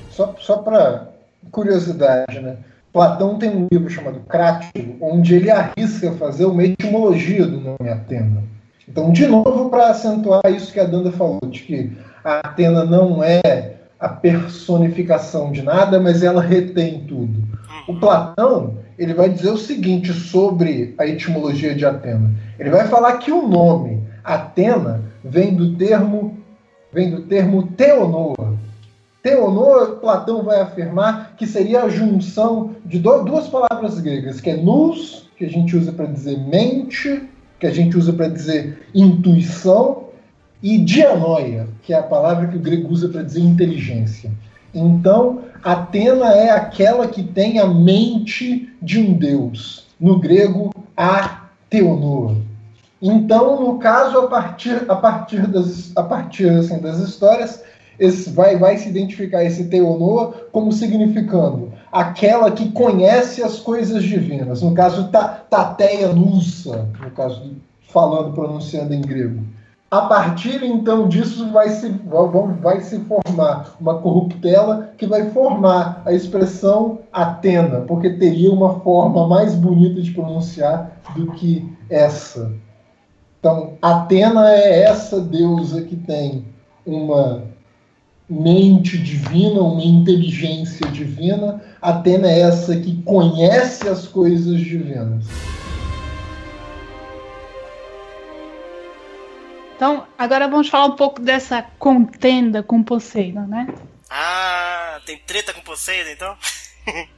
Só para curiosidade, né? Platão tem um livro chamado Crático, onde ele arrisca fazer uma etimologia do nome Atena. Então, de novo, para acentuar isso que a Danda falou, de que a Atena não é a personificação de nada, mas ela retém tudo. O Platão, ele vai dizer o seguinte sobre a etimologia de Atena. Ele vai falar que o nome Atena vem do termo teonoa. Teonoa, Platão vai afirmar que seria a junção de duas palavras gregas, que é nous, que a gente usa para dizer mente, que a gente usa para dizer intuição, e dianoia, que é a palavra que o grego usa para dizer inteligência. Então, Atena é aquela que tem a mente de um deus. No grego, a teonoa. Então, no caso, a partir das histórias, vai se identificar esse Theonoa como significando aquela que conhece as coisas divinas. No caso, Tateia Nussa, no caso, pronunciando em grego. A partir, então, disso vai se formar uma corruptela que vai formar a expressão Atena, porque teria uma forma mais bonita de pronunciar do que essa. Então, Atena é essa deusa que tem uma mente divina, uma inteligência divina. Atena é essa que conhece as coisas divinas. Então, agora vamos falar um pouco dessa contenda com Poseidon, né? Ah, tem treta com Poseidon, então?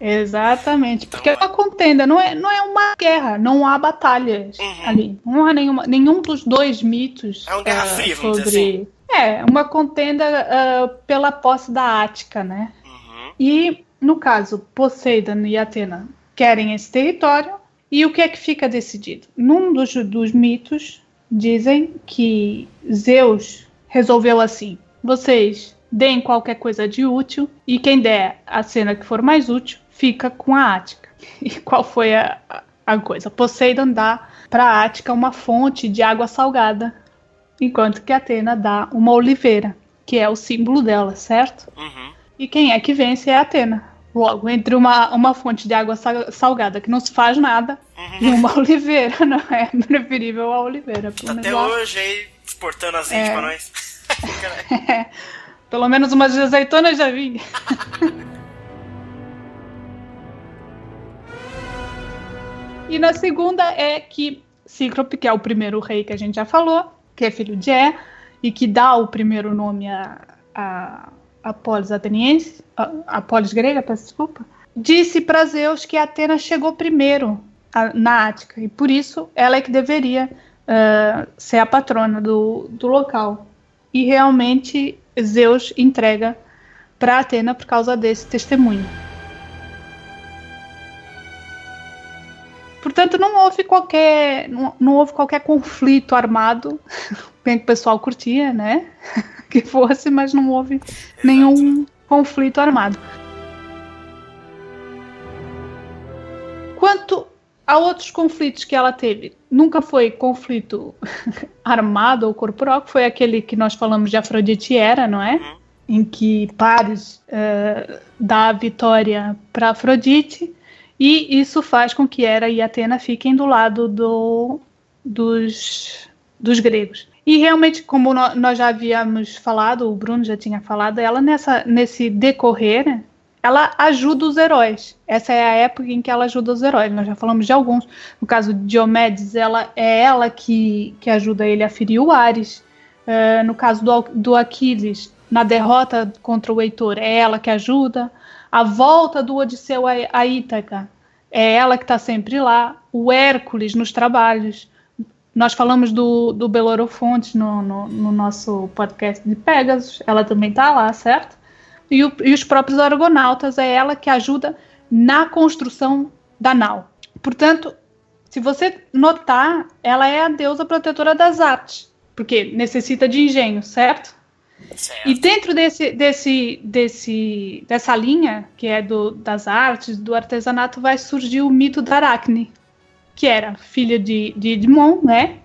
Exatamente, porque a contenda não é uma guerra, não há batalhas ali. Não há nenhum dos dois mitos. É uma guerra fria, vamos dizer assim. É, uma contenda pela posse da Ática, né? E, no caso, Poseidon e Atena querem esse território, e o que é que fica decidido? Num dos mitos, dizem que Zeus resolveu assim: vocês deem qualquer coisa de útil, e quem der a cena que for mais útil fica com a Ática. E qual foi a coisa? Poseidon dá para a Ática uma fonte de água salgada, enquanto que Atena dá uma oliveira, que é o símbolo dela, certo? E quem é que vence é a Atena. Logo, entre uma fonte de água salgada que não se faz nada e uma oliveira, não é preferível a oliveira. Até hoje aí exportando azeite pra nós. Pelo menos umas azeitonas já vinha. E na segunda é que Cíclope, que é o primeiro rei que a gente já falou, que é filho de Hé, e que dá o primeiro nome a Polis ateniense, a Polis grega, peço desculpa, disse para Zeus que Atena chegou primeiro na Ática, e por isso ela é que deveria ser a patrona do local. E realmente Zeus entrega para Atena por causa desse testemunho. Portanto, não houve qualquer conflito armado, bem que o pessoal curtia, né? Que fosse, mas não houve nenhum conflito armado. Quanto a outros conflitos que ela teve, nunca foi conflito armado ou corporal, que foi aquele que nós falamos de Afrodite e Hera, não é? Em que Paris dá a vitória para Afrodite, e isso faz com que Hera e Atena fiquem do lado dos gregos. E realmente, como nós já havíamos falado, o Bruno já tinha falado, ela nesse decorrer, ela ajuda os heróis. Essa é a época em que ela ajuda os heróis. Nós já falamos de alguns. No caso de Diomedes, ela que ajuda ele a ferir o Ares. No caso do Aquiles, na derrota contra o Heitor, é ela que ajuda. A volta do Odisseu a Ítaca, é ela que está sempre lá. O Hércules nos trabalhos. Nós falamos do Belorofonte no nosso podcast de Pégasus. Ela também está lá, certo? E os próprios argonautas, é ela que ajuda na construção da nau. Portanto, se você notar, ela é a deusa protetora das artes, porque necessita de engenho, certo? E dentro dessa linha, que é das artes, do artesanato, vai surgir o mito da Aracne, que era filha de Edmon, né?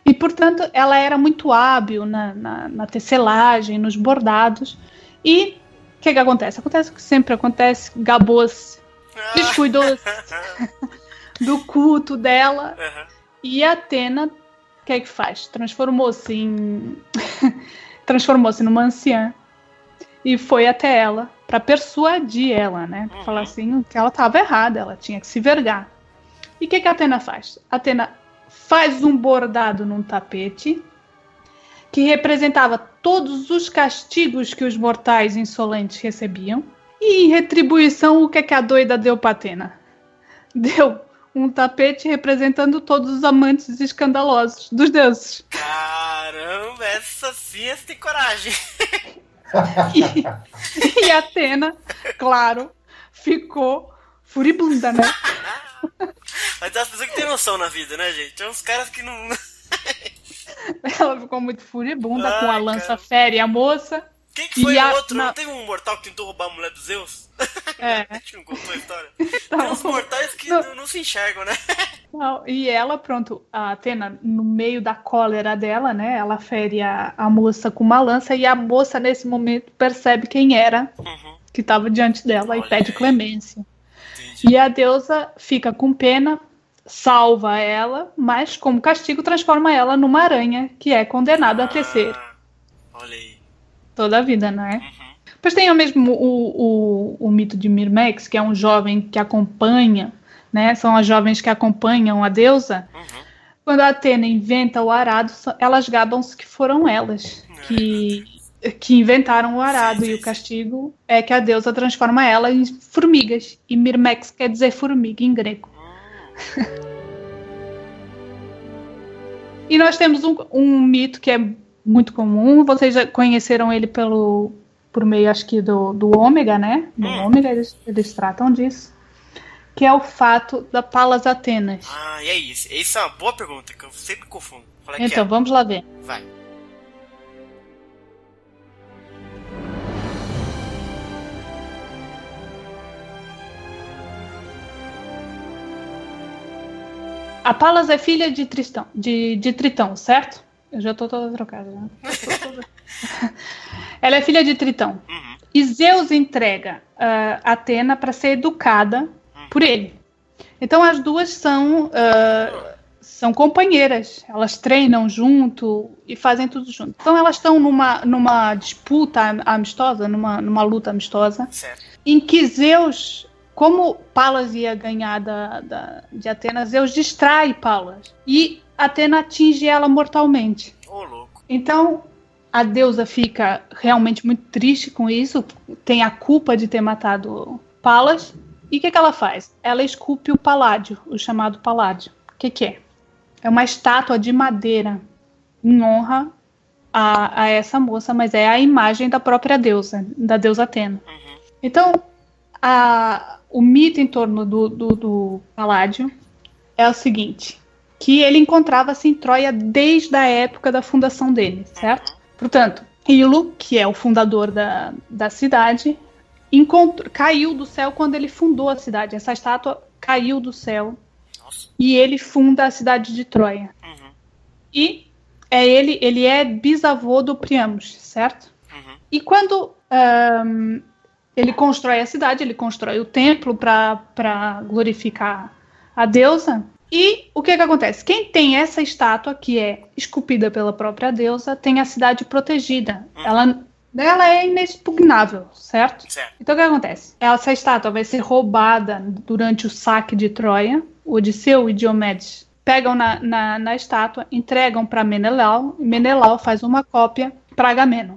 E, portanto, ela era muito hábil na tecelagem, nos bordados. E o que acontece? Acontece o que sempre acontece, gabou-se, descuidou-se do culto dela. E a Atena, o que faz? Transformou-se numa anciã e foi até ela para persuadir ela, né? Para falar assim que ela estava errada, ela tinha que se vergar. E o que a Atena faz? A Atena faz um bordado num tapete que representava todos os castigos que os mortais insolentes recebiam. E em retribuição, o que a doida deu para Atena? Deu um tapete representando todos os amantes escandalosos dos deuses. Caramba, essa sim tem coragem. E Atena, claro, ficou furibunda, né? Mas tem as pessoas que têm noção na vida, né, gente? Tem uns caras que não... Ela ficou muito furibunda, com a lança férrea, a moça. Quem que foi o outro? Não teve um mortal que tentou roubar a mulher dos Zeus? A gente não contou a história. Então, tem uns mortais que não se enxergam, né? Não, e ela, pronto, a Athena, no meio da cólera dela, né? Ela fere a moça com uma lança e a moça, nesse momento, percebe quem era que estava diante dela e pede clemência. Entendi. E a deusa fica com pena, salva ela, mas como castigo transforma ela numa aranha que é condenada a tecer. Olha aí. Toda a vida, não é? Depois tem mesmo o mito de Mirmex, que é um jovem que acompanha, né? São as jovens que acompanham a deusa. Quando a Atena inventa o arado, elas gabam-se que foram elas que inventaram o arado. E o castigo é que a deusa transforma ela em formigas. E Mirmex quer dizer formiga em grego. E nós temos um mito que é muito comum. Vocês já conheceram ele por meio, acho que, do Ômega, né? No Ômega eles tratam disso. Que é o fato da Palas Atenas. E é isso. Essa é uma boa pergunta, que eu sempre confundo. Então, vamos lá ver. Vai. A Palas é filha de Tritão, certo? Eu já tô toda trocada. Né? Ela é filha de Tritão. E Zeus entrega Atena para ser educada por ele. Então as duas são companheiras. Elas treinam junto e fazem tudo junto. Então elas estão numa disputa amistosa, numa luta amistosa, certo. Em que Zeus, como Palas ia ganhar de Atena, Zeus distrai Palas. E Atena atinge ela mortalmente. Louco. Então a deusa fica realmente muito triste com isso, tem a culpa de ter matado Palas. E o que ela faz? Ela esculpe o Paládio, o chamado Paládio. O que é? É uma estátua de madeira em honra a essa moça, mas é a imagem da própria deusa, da deusa Atena. Então, o mito em torno do Paládio é o seguinte, que ele encontrava-se em Troia desde a época da fundação dele, certo? Portanto, Ilo, que é o fundador da cidade, caiu do céu quando ele fundou a cidade. Essa estátua caiu do céu. Nossa. E ele funda a cidade de Troia. E ele é bisavô do Priamos, certo? E quando ele constrói a cidade, ele constrói o templo para glorificar a deusa. E o que acontece? Quem tem essa estátua, que é esculpida pela própria deusa, tem a cidade protegida. Ela é inexpugnável, certo? Então o que acontece? Essa estátua vai ser roubada durante o saque de Troia. O Odisseu e Diomedes pegam na estátua, entregam para Menelau, e Menelau faz uma cópia para Agamenon.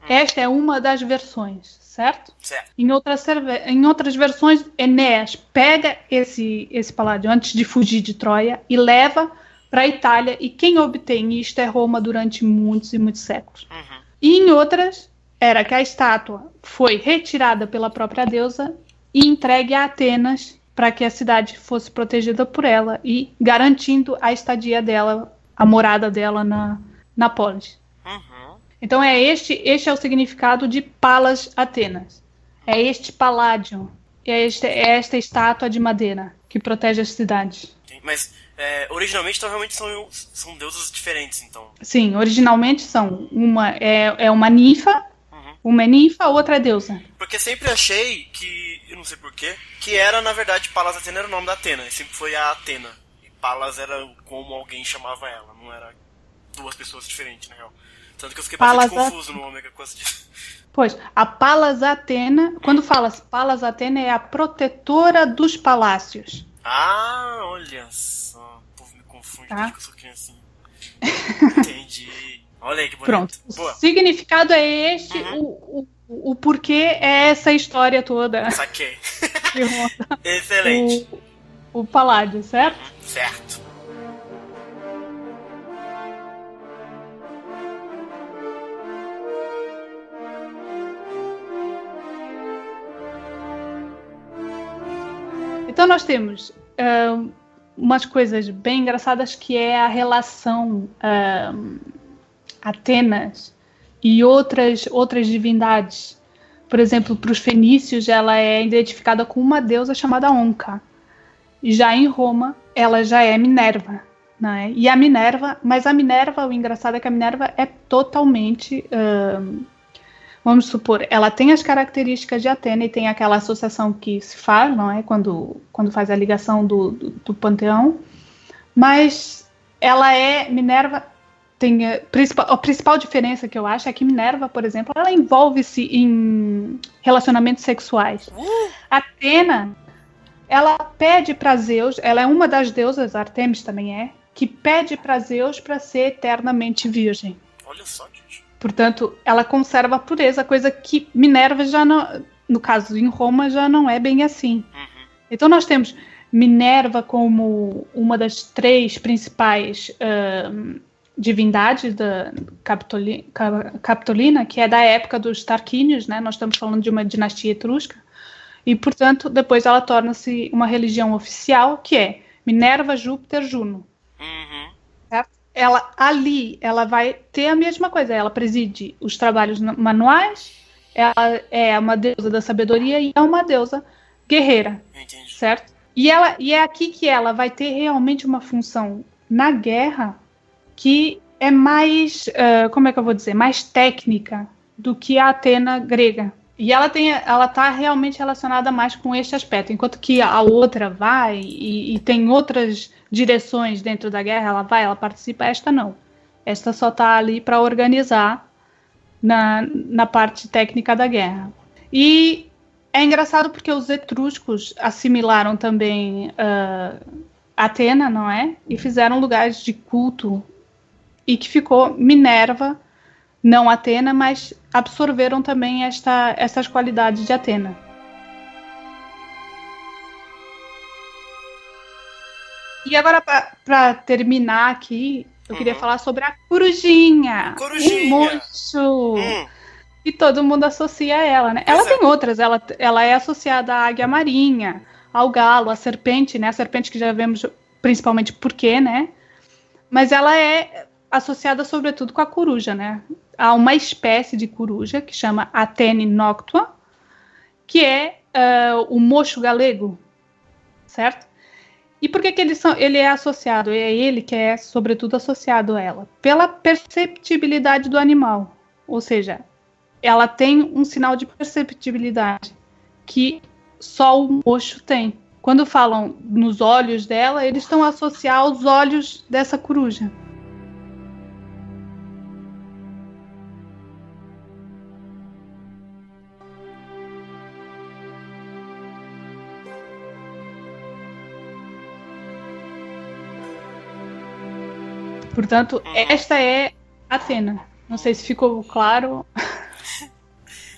Esta é uma das versões, certo? Em outras versões, Enéas pega esse Paládio antes de fugir de Troia e leva para a Itália, e quem obtém isto é Roma durante muitos e muitos séculos. E em outras, era que a estátua foi retirada pela própria deusa e entregue a Atenas para que a cidade fosse protegida por ela e garantindo a estadia dela, a morada dela na polis. Então este é o significado de Palas Atenas. É este paládio, é esta estátua de madeira que protege a cidade. Mas originalmente então realmente são deusas diferentes, então. Sim, originalmente são. Uma é uma ninfa. Uma é ninfa, a outra é deusa. Porque sempre achei que, eu não sei porquê, que era, na verdade, Palas Atena era o nome da Atena. E sempre foi a Atena. E Palas era como alguém chamava ela. Não era duas pessoas diferentes, na real. Tanto que eu fiquei bastante confuso no Ômega por causa disso. Pois, a Palas Atena, quando falas Palas Atena, é a protetora dos palácios. Olha só. O povo me confunde desde que eu sou criancinha. Entendi. Olha aí que bonito. Pronto. Boa. O significado é este, o porquê é essa história toda. Saquei. Excelente. O Paládio, certo? Certo. Então nós temos umas coisas bem engraçadas, que é a relação Atenas e outras divindades. Por exemplo, para os fenícios, ela é identificada com uma deusa chamada Onca. E já em Roma, ela já é Minerva. Né? E a Minerva, o engraçado é que a Minerva é totalmente, vamos supor, ela tem as características de Atena e tem aquela associação que se faz, não é? Quando faz a ligação do panteão, mas ela é, Minerva tem a principal diferença que eu acho é que Minerva, por exemplo, ela envolve-se em relacionamentos sexuais. Atena, ela pede para Zeus, ela é uma das deusas, Artemis também é, que pede para Zeus para ser eternamente virgem. Olha só, gente. Portanto, ela conserva a pureza, coisa que Minerva já não, no caso em Roma, já não é bem assim. Uhum. Então nós temos Minerva como uma das 3 principais divindades da Capitolina, que é da época dos Tarquínios, né? Nós estamos falando de uma dinastia etrusca, e, portanto, depois ela torna-se uma religião oficial, que é Minerva, Júpiter, Juno. Uhum. Certo? Ela vai ter a mesma coisa, ela preside os trabalhos manuais, ela é uma deusa da sabedoria e é uma deusa guerreira. Entendi. Certo? E é aqui que ela vai ter realmente uma função na guerra que é mais, como é que eu vou dizer, mais técnica do que a Atena grega. E ela está realmente relacionada mais com este aspecto, enquanto que a outra vai e tem outras direções dentro da guerra, ela participa, esta não. Esta só está ali para organizar na parte técnica da guerra. E é engraçado porque os etruscos assimilaram também Atena, não é? E fizeram lugares de culto e que ficou Minerva, não Atena, mas absorveram também essas qualidades de Atena. E agora, para terminar aqui, eu queria falar sobre a corujinha. O mocho. E todo mundo associa a ela, né? Ela tem outras, ela é associada à águia marinha, ao galo, à serpente, né? A serpente que já vemos principalmente por quê, né? Mas ela é associada sobretudo com a coruja, né? Há uma espécie de coruja que chama Athene noctua, que é o mocho galego, certo? E por que ele é associado? É ele que é, sobretudo, associado a ela. Pela perceptibilidade do animal. Ou seja, ela tem um sinal de perceptibilidade que só o mocho tem. Quando falam nos olhos dela, eles estão associados aos olhos dessa coruja. Portanto, esta é Atena. Não sei se ficou claro.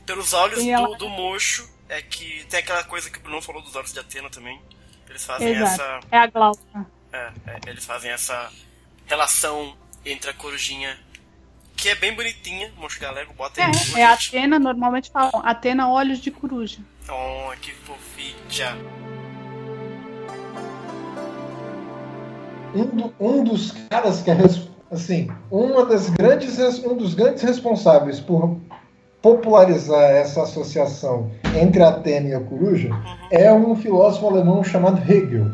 Pelos olhos do mocho, é que tem aquela coisa que o Bruno falou dos olhos de Atena também. Eles fazem essa... É a glauca. Eles fazem essa relação entre a corujinha, que é bem bonitinha, mocho galego, bota aí. É Atena, normalmente falam Atena olhos de coruja. Oh, que fofinha. Um dos caras que é assim, um dos grandes responsáveis por popularizar essa associação entre a Atena e a coruja é um filósofo alemão chamado Hegel.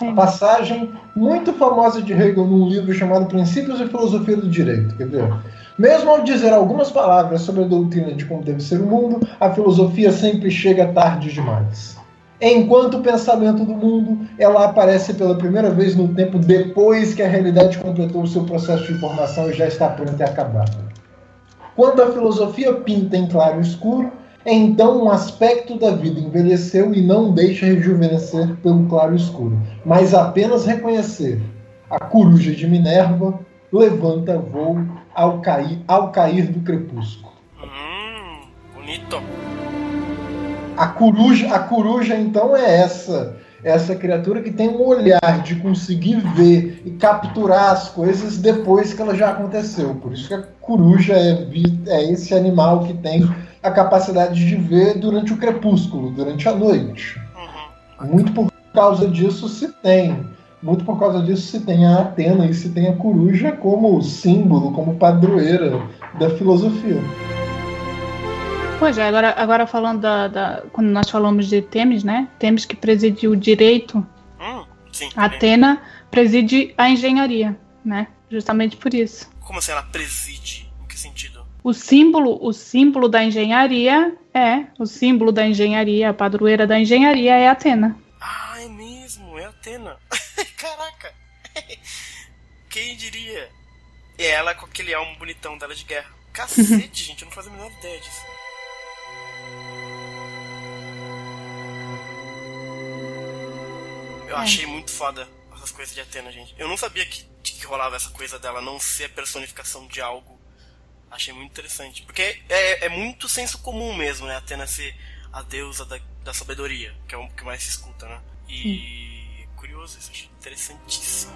A passagem muito famosa de Hegel num livro chamado Princípios e Filosofia do Direito. Quer dizer, mesmo ao dizer algumas palavras sobre a doutrina de como deve ser o mundo, a filosofia sempre chega tarde demais. Enquanto o pensamento do mundo, ela aparece pela primeira vez no tempo depois que a realidade completou o seu processo de formação e já está pronta e acabada. Quando a filosofia pinta em claro e escuro, então um aspecto da vida envelheceu e não deixa rejuvenescer pelo claro e escuro, mas apenas reconhecer a coruja de Minerva levanta voo ao cair do crepúsculo. Bonito. A coruja, então, é essa criatura que tem um olhar de conseguir ver e capturar as coisas depois que ela já aconteceu. Por isso que a coruja é esse animal que tem a capacidade de ver durante o crepúsculo, durante a noite. Muito por causa disso se tem a Atena e se tem a coruja como símbolo, como padroeira da filosofia. Pois é, agora falando quando nós falamos de Temis, né? Temis que preside o direito, sim, Atena preside a engenharia, né? Justamente por isso. Como assim ela preside? Em que sentido? O símbolo da engenharia a padroeira da engenharia é Atena. Ah, é mesmo, é Atena. Caraca! Quem diria? E ela com aquele elmo bonitão dela de guerra. Cacete, gente, eu não fazia a menor ideia disso. Eu achei muito foda essas coisas de Atena, gente. Eu não sabia que rolava essa coisa dela não ser a personificação de algo. Achei muito interessante. Porque é muito senso comum mesmo, né? Atena ser a deusa da sabedoria, que é o que mais se escuta, né? E curioso, isso achei interessantíssimo.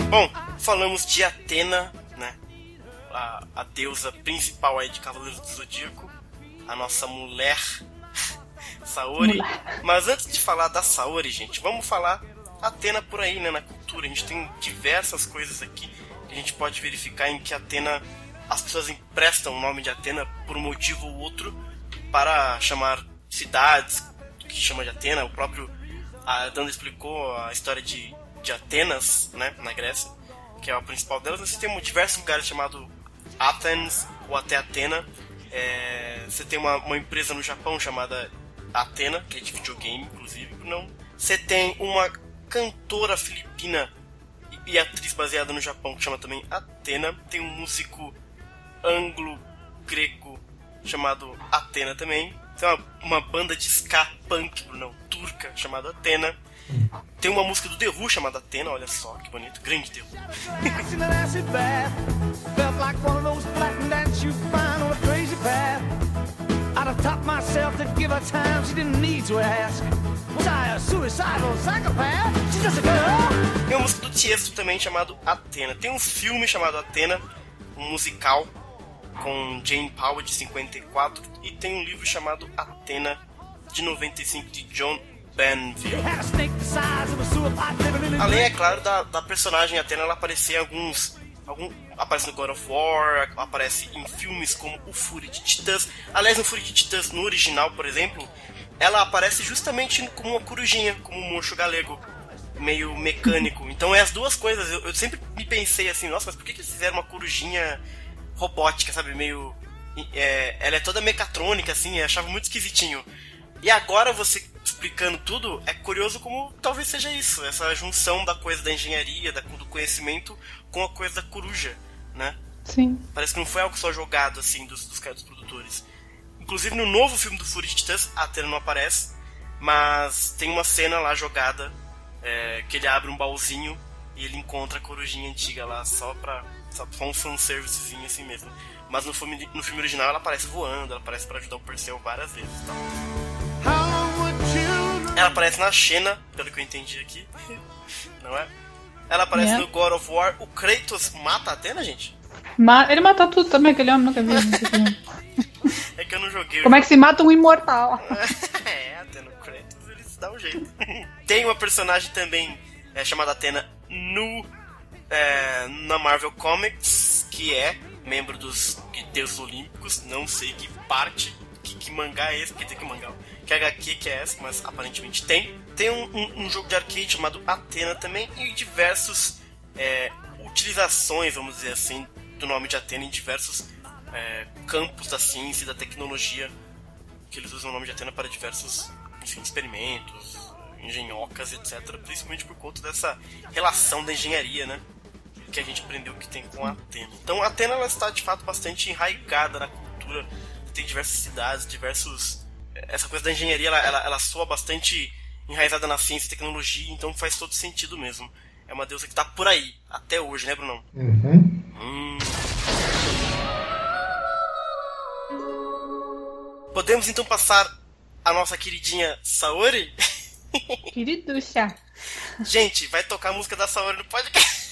Bom, falamos de Atena, né? A deusa principal aí de Cavaleiros do Zodíaco, a nossa mulher Saori. Mas antes de falar da Saori, gente, vamos falar Atena por aí, né? Na cultura, a gente tem diversas coisas aqui que a gente pode verificar em que Atena, as pessoas emprestam o nome de Atena por um motivo ou outro para chamar cidades que chama de Atena. O próprio Dando explicou a história de Atenas, né, na Grécia, que é a principal delas. Você tem diversos lugares chamados Athens ou até Atena. Você tem uma empresa no Japão chamada Atena, que é de videogame, inclusive. Não. Você tem uma cantora filipina e atriz baseada no Japão que chama também Atena. Tem um músico anglo-grego chamado Atena também. Tem uma banda de ska punk, turca, chamada Atena. Tem uma música do The Who chamada Atena, olha só que bonito, grande The Who. Tem uma música do Tiesto também chamado Atena. Tem um filme chamado Atena, um musical com Jane Powell de 54, e tem um livro chamado Atena de 95 de John Banville. Além, é claro, da personagem Atena, ela aparecer aparece no God of War, aparece em filmes como O Fúria de Titãs. Aliás, no Fúria de Titãs, no original, por exemplo, ela aparece justamente como uma corujinha, como um mocho galego, meio mecânico. Então é as duas coisas. Eu sempre me pensei assim, nossa, mas por que eles fizeram uma corujinha robótica, sabe, meio... ela é toda mecatrônica, assim, eu achava muito esquisitinho. E agora, você explicando tudo, é curioso como talvez seja isso, essa junção da coisa da engenharia, do conhecimento, com a coisa da coruja, né? Sim. Parece que não foi algo só jogado, assim, dos caras dos produtores. Inclusive, no novo filme do Fúria de Titãs, a Atena não aparece, mas tem uma cena lá jogada, que ele abre um baúzinho e ele encontra a corujinha antiga lá, só um fanservicezinho assim mesmo. Mas no filme original ela aparece voando, ela aparece pra ajudar o Perseu várias vezes, tá? Ela aparece na Xena, pelo que eu entendi aqui. Não é? Ela aparece no God of War. O Kratos mata a Atena, gente? Ele mata tudo também, aquele homem, nunca vi. É que eu não joguei. Como é que se mata um imortal? Atena, o Kratos, ele se dá um jeito. Tem uma personagem também chamada Atena na Marvel Comics, que é membro dos Deuses Olímpicos. Não sei que parte, que mangá é esse, porque tem que mangá. Que HQ que é essa, mas aparentemente tem. Tem um jogo de arcade chamado Atena também, e diversas utilizações, vamos dizer assim, do nome de Atena em diversos campos da ciência e da tecnologia, que eles usam o nome de Atena para diversos, enfim, experimentos, engenhocas, etc. Principalmente por conta dessa relação da engenharia, né? Que a gente aprendeu que tem com a Atena. Então a Atena, ela está de fato bastante enraizada na cultura. Tem diversas cidades, essa coisa da engenharia, ela soa bastante enraizada na ciência e tecnologia, então faz todo sentido mesmo. É uma deusa que tá por aí, até hoje, né, Brunão? Uhum. Podemos então passar a nossa queridinha Saori. Queriducha. Gente, vai tocar a música da Saori no podcast.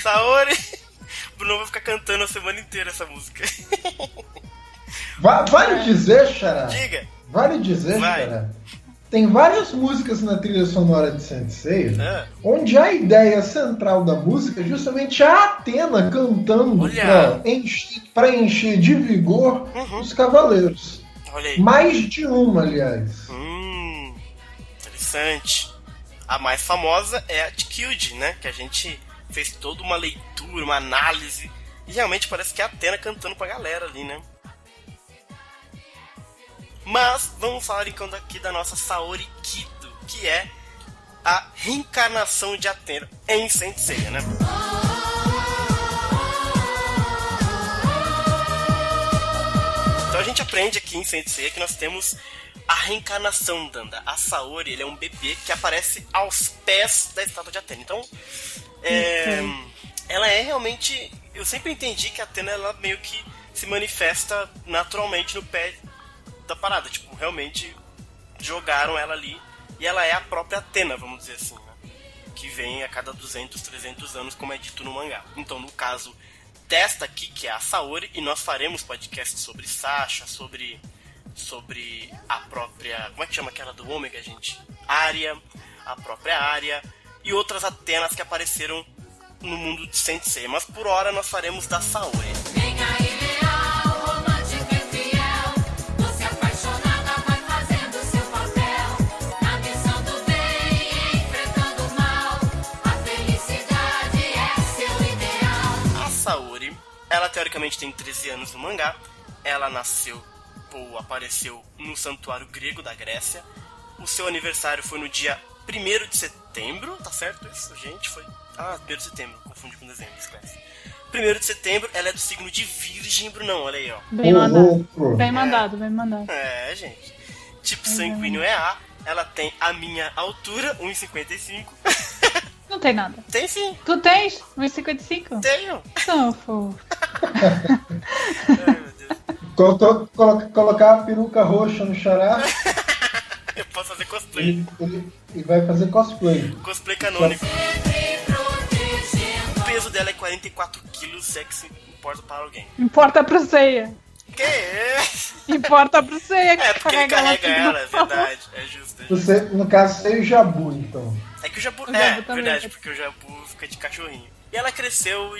Saori, Bruno vai ficar cantando a semana inteira essa música. Vale dizer, Xará? Diga. Vale dizer, Xará? Tem várias músicas na trilha sonora de Saint Seiya, onde a ideia central da música é justamente a Athena cantando para encher de vigor os cavaleiros. Olha aí. Mais de uma, aliás. Interessante. A mais famosa é a de Kyuji, né? Que a gente fez toda uma leitura, uma análise, e realmente parece que é a Athena cantando pra galera ali, né? Mas vamos falar então daqui da nossa Saori Kido, que é a reencarnação de Athena em Saint Seiya, né? Então a gente aprende aqui em Saint Seiya que nós temos a reencarnação, Danda. A Saori, ele é um bebê que aparece aos pés da estátua de Athena. Então, ela é realmente... Eu sempre entendi que a Athena, ela meio que se manifesta naturalmente no pé da parada. Tipo, realmente jogaram ela ali e ela é a própria Athena, vamos dizer assim, né? Que vem a cada 200, 300 anos, como é dito no mangá. Então, no caso desta aqui, que é a Saori, e nós faremos podcast sobre Sasha, sobre a própria... Como é que chama aquela do Ômega, gente? Arya, a própria Arya e outras Atenas que apareceram no mundo de Saint Seiya. Mas por hora nós faremos da Saori. A Saori, ela teoricamente tem 13 anos no mangá. Ela nasceu ou apareceu no santuário grego da Grécia. O seu aniversário foi no dia 1º de setembro, tá certo isso, gente? Foi... 1º de setembro, confundi com dezembro, esquece. 1º de setembro, ela é do signo de Virgem, Brunão, olha aí, ó. Bem mandado, bem mandado, bem mandado. É, gente. Tipo sanguíneo é A, ela tem a minha altura, 1,55. Não tem nada. Tem sim. Tu tens 1,55? Tenho. Não, fofo. Ai, meu Deus. Colocar a peruca roxa no Xará. Eu posso fazer cosplay. E vai fazer cosplay. Cosplay canônico. O peso dela é 44 quilos, se é que se importa para alguém. Importa pro Seiya. Que é? Importa pro Seiya que É, porque ele carrega ela, é assim, verdade. É justo. Você, no caso, tem o Jabu, então. É que o Jabu... Jabu também. Verdade, porque o Jabu fica de cachorrinho. E ela cresceu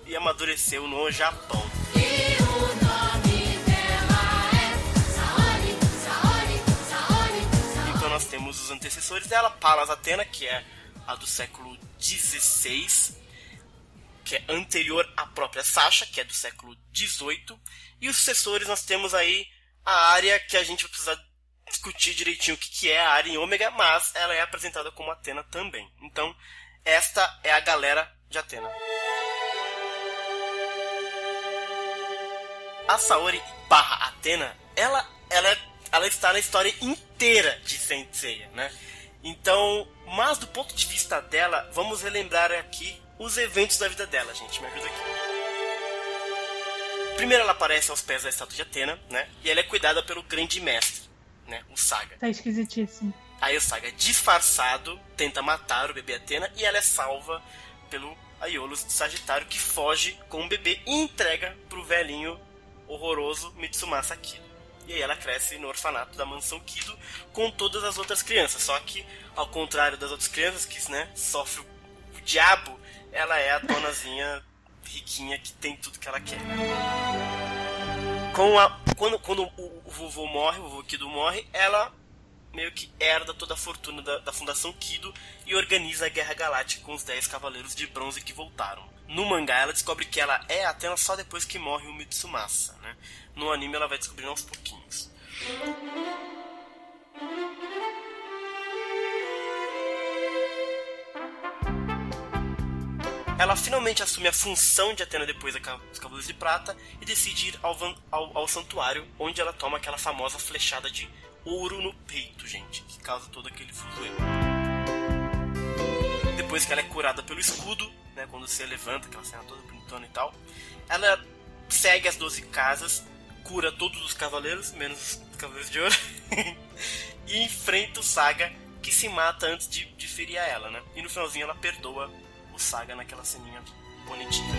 e amadureceu no Japão. E o nome dela é Saori. Então nós temos os antecessores dela, Palas Athena, que é a do século XVI, que é anterior à própria Sasha, que é do século XVIII. E os sucessores nós temos aí a Arya, que a gente vai precisar discutir direitinho o que é a Arya em Ômega, mas ela é apresentada como Athena também. Então, esta é a galera de Athena. A Saori barra Athena, ela está na história inteira de Saint Seiya, né? Então, mas do ponto de vista dela, vamos relembrar aqui os eventos da vida dela, gente. Me ajuda aqui. Primeiro ela aparece aos pés da estátua de Athena, né? E ela é cuidada pelo grande mestre, né? O Saga. Tá esquisitíssimo. Aí o Saga, disfarçado, tenta matar o bebê Athena e ela é salva pelo Aiolos de Sagitário, que foge com o bebê e entrega pro velhinho horroroso Mitsumasa Kido. E aí ela cresce no orfanato da mansão Kido com todas as outras crianças. Só que, ao contrário das outras crianças que, né, sofrem o diabo, ela é a donazinha riquinha que tem tudo que ela quer. Quando o vovô Kido morre, ela meio que herda toda a fortuna da Fundação Kido e organiza a Guerra Galáctica com os 10 Cavaleiros de Bronze que voltaram. No mangá, ela descobre que ela é Athena só depois que morre o Mitsumasa, né? No anime, ela vai descobrindo aos pouquinhos. ela finalmente assume a função de Atena depois dos Cavaleiros de Prata e decide ir ao santuário, onde ela toma aquela famosa flechada de ouro no peito, gente, que causa todo aquele fuzuê. Depois que ela é curada pelo escudo, né, quando você levanta, aquela cena toda bonitona e tal, ela segue as 12 casas, cura todos os cavaleiros, menos os Cavaleiros de Ouro, e enfrenta o Saga, que se mata antes de ferir a ela, né? E no finalzinho ela perdoa o Saga naquela ceninha bonitinha.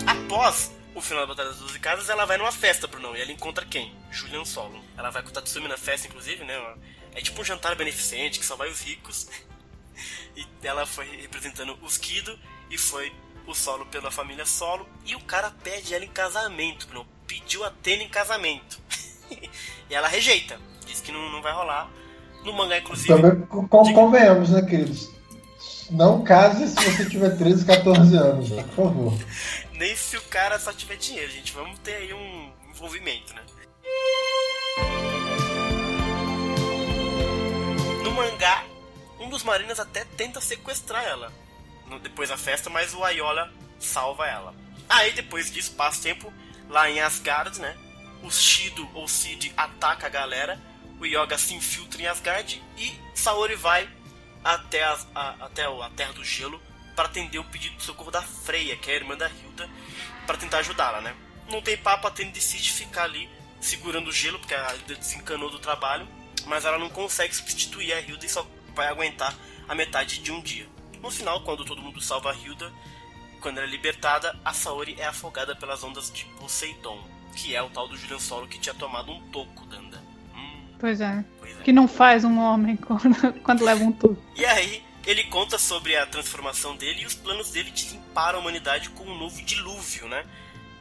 Após o final da Batalha das 12 Casas, ela vai numa festa, Brunão, e ela encontra quem? Julian Solo. Ela vai com o Tatsumi na festa, inclusive, né? É tipo um jantar beneficente, que só vai os ricos. E ela foi representando os Kido, e foi o Solo pela família Solo. E o cara pede ela em casamento, Brunão. Pediu a Atena em casamento. E ela rejeita. Diz que não vai rolar. No mangá, inclusive... Também, convenhamos, né, queridos? Não case se você tiver 13, 14 anos, né? Por favor. Nem se o cara só tiver dinheiro, gente. Vamos ter aí um envolvimento, né? No mangá, um dos marinas até tenta sequestrar ela depois da festa, mas o Aiola salva ela. Aí depois disso, passa tempo lá em Asgard, né? O Shido ou Cid ataca a galera, o Yoga se infiltra em Asgard e Saori vai até a Terra do Gelo para atender o pedido de socorro da Freya, que é a irmã da Hilda, para tentar ajudá-la, né? Não tem papo, a Atena decide ficar ali segurando o gelo, porque a Hilda desencanou do trabalho, mas ela não consegue substituir a Hilda e só vai aguentar a metade de um dia. No final, quando todo mundo salva a Hilda, quando ela é libertada, a Saori é afogada pelas ondas de Poseidon, que é o tal do Julian Solo que tinha tomado um toco, Danda. Pois é. Que não faz um homem quando leva um toco. E aí, ele conta sobre a transformação dele e os planos dele de limpar a humanidade com um novo dilúvio, né?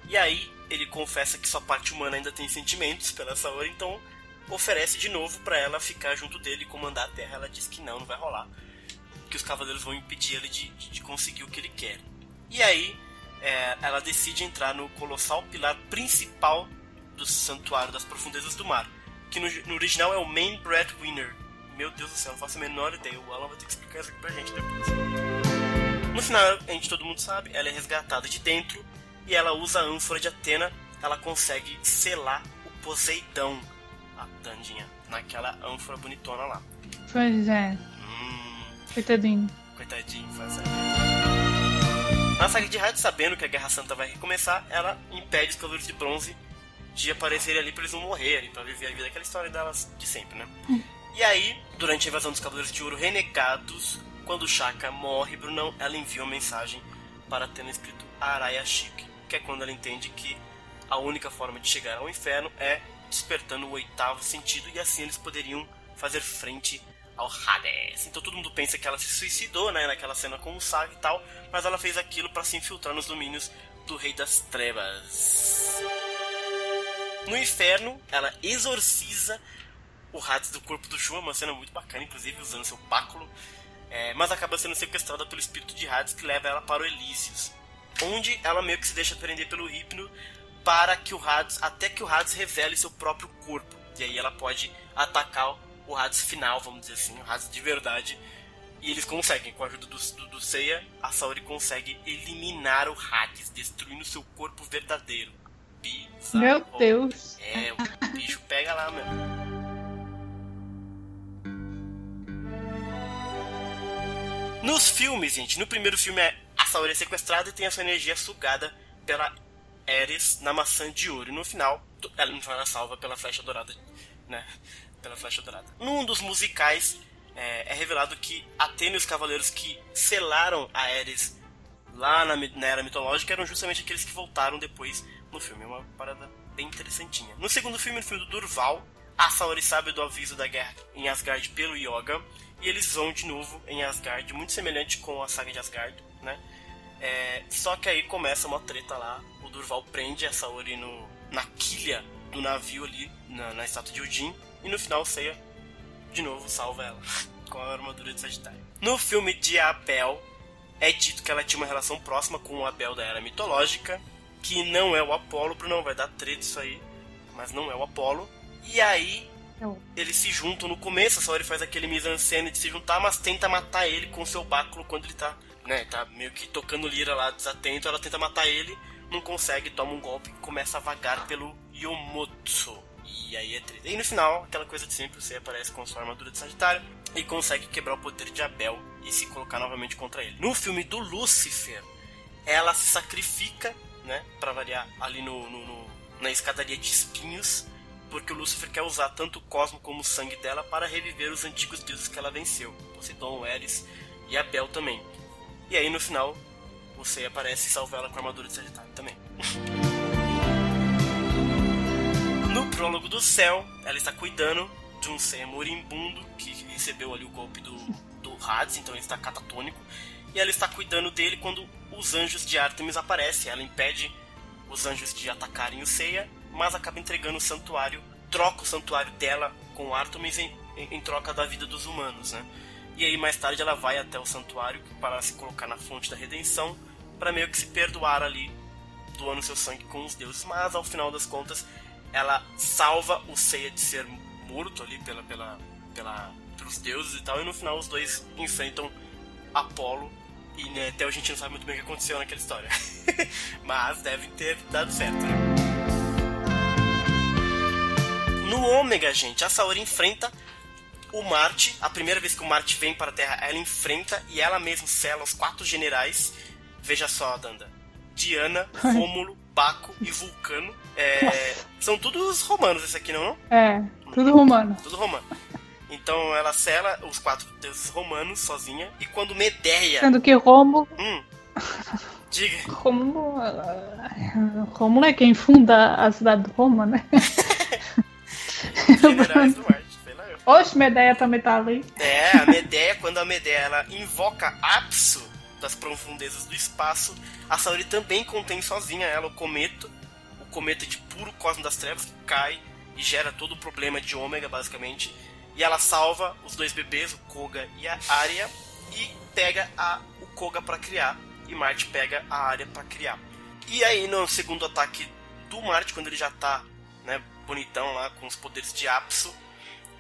E aí, ele confessa que sua parte humana ainda tem sentimentos pela Saori, então oferece de novo pra ela ficar junto dele e comandar a Terra. Ela diz que não vai rolar, que os cavaleiros vão impedir ele de conseguir o que ele quer. E aí, ela decide entrar no colossal pilar principal do Santuário das Profundezas do Mar, que no original é o Main Breadwinner. Meu Deus do céu, não faço a menor ideia. O Alan vai ter que explicar isso aqui pra gente depois. No final, todo mundo sabe, ela é resgatada de dentro e ela usa a ânfora de Atena. Ela consegue selar o Poseidon, a Tandinha, naquela ânfora bonitona lá. Pois é. Coitadinho. Coitadinho, faz Na saga de Hades, sabendo que a Guerra Santa vai recomeçar, ela impede os Cavaleiros de Bronze de aparecerem ali pra eles não morrerem, pra viver a vida, aquela história delas de sempre, né? E aí, durante a invasão dos Cavaleiros de Ouro renegados, quando Shaka morre, Brunão, ela envia uma mensagem para Atena escrito Araya Shik, que é quando ela entende que a única forma de chegar ao inferno é despertando o 8º sentido, e assim eles poderiam fazer frente ao Hades. Então todo mundo pensa que ela se suicidou, né, naquela cena com o Saga e tal, mas ela fez aquilo para se infiltrar nos domínios do Rei das Trevas. No inferno, ela exorciza o Hades do corpo do Shun, uma cena muito bacana, inclusive usando seu báculo, mas acaba sendo sequestrada pelo espírito de Hades, que leva ela para o Elísios, onde ela meio que se deixa prender pelo Hypno para que até que o Hades revele seu próprio corpo, e aí ela pode atacar o Hades final, vamos dizer assim, o Hades de verdade, e eles conseguem, com a ajuda do Seiya, a Saori consegue eliminar o Hades, destruindo seu corpo verdadeiro. Bizarro. Meu Deus. O bicho pega lá, meu. Nos filmes, gente, no primeiro filme a Saori é sequestrada e tem a sua energia sugada pela Ares na maçã de ouro. E no final, ela salva pela flecha dourada, né? Pela flecha dourada. Num dos musicais, é revelado que Atena e os cavaleiros que selaram a Ares lá na era mitológica eram justamente aqueles que voltaram depois no filme. É uma parada bem interessantinha. No segundo filme, no filme do Durval, a Saori sabe do aviso da guerra em Asgard pelo Yoga, e eles vão de novo em Asgard, muito semelhante com a saga de Asgard, né? Só que aí começa uma treta lá, o Durval prende a Saori na quilha do navio ali, na estátua de Odin, e no final o Seiya, de novo, salva ela com a armadura de Sagitário. No filme de Abel, é dito que ela tinha uma relação próxima com o Abel da era mitológica, que não é o Apolo. Bruno, vai dar treta isso aí, mas não é o Apolo. E aí eles se juntam no começo, a Saori faz aquele mise-en-scène de se juntar, mas tenta matar ele com seu báculo quando ele tá, né, tá meio que tocando lira lá, desatento, ela tenta matar ele, não consegue, toma um golpe e começa a vagar pelo Yomotsu. E aí é triste. E no final, aquela coisa de sempre, você aparece com sua armadura de Sagitário e consegue quebrar o poder de Abel e se colocar novamente contra ele. No filme do Lúcifer, ela se sacrifica, né, pra variar, ali na escadaria de espinhos, porque o Lúcifer quer usar tanto o cosmo como o sangue dela para reviver os antigos deuses que ela venceu, Poseidon, Eris e Abel também. E aí no final, você aparece e salva ela com a armadura de Sagitário também. No prólogo do céu, ela está cuidando de um ser moribundo que recebeu ali o golpe do Hades, então ele está catatônico. E ela está cuidando dele quando os anjos de Ártemis aparecem. Ela impede os anjos de atacarem o Seiya, mas acaba entregando o santuário, troca o santuário dela com Ártemis em troca da vida dos humanos, né? E aí mais tarde ela vai até o santuário para se colocar na fonte da redenção, para meio que se perdoar ali, doando seu sangue com os deuses. Mas ao final das contas, ela salva o Seiya de ser morto ali pelos deuses e tal, e no final os dois enfrentam Apolo, e né, até hoje a gente não sabe muito bem o que aconteceu naquela história. Mas deve ter dado certo, né? No Ômega, gente, a Saori enfrenta o Marte. A primeira vez que o Marte vem para a Terra, ela enfrenta e ela mesma sela os 4 generais. Veja só, Danda: Diana, Rômulo, Baco e Vulcano. São todos romanos esse aqui, não? É, tudo romano. Tudo romano. Então ela sela os 4 deuses romanos sozinha. E quando Medeia... Sendo que Rômulo... Diga. Rômulo é quem funda a cidade de Roma, né? Generais do Marte, sei lá eu. Oxe, Medeia também tá ali. A Medeia, quando a Medeia ela invoca Apsu das profundezas do espaço, a Saori também contém sozinha ela o cometa de puro cosmo das trevas, que cai e gera todo o problema de Ômega, basicamente. E ela salva os 2 bebês, o Koga e a Arya, e pega o Koga pra criar, e Marte pega a Arya pra criar. E aí no segundo ataque do Marte, quando ele já tá, né, bonitão lá com os poderes de Apsu,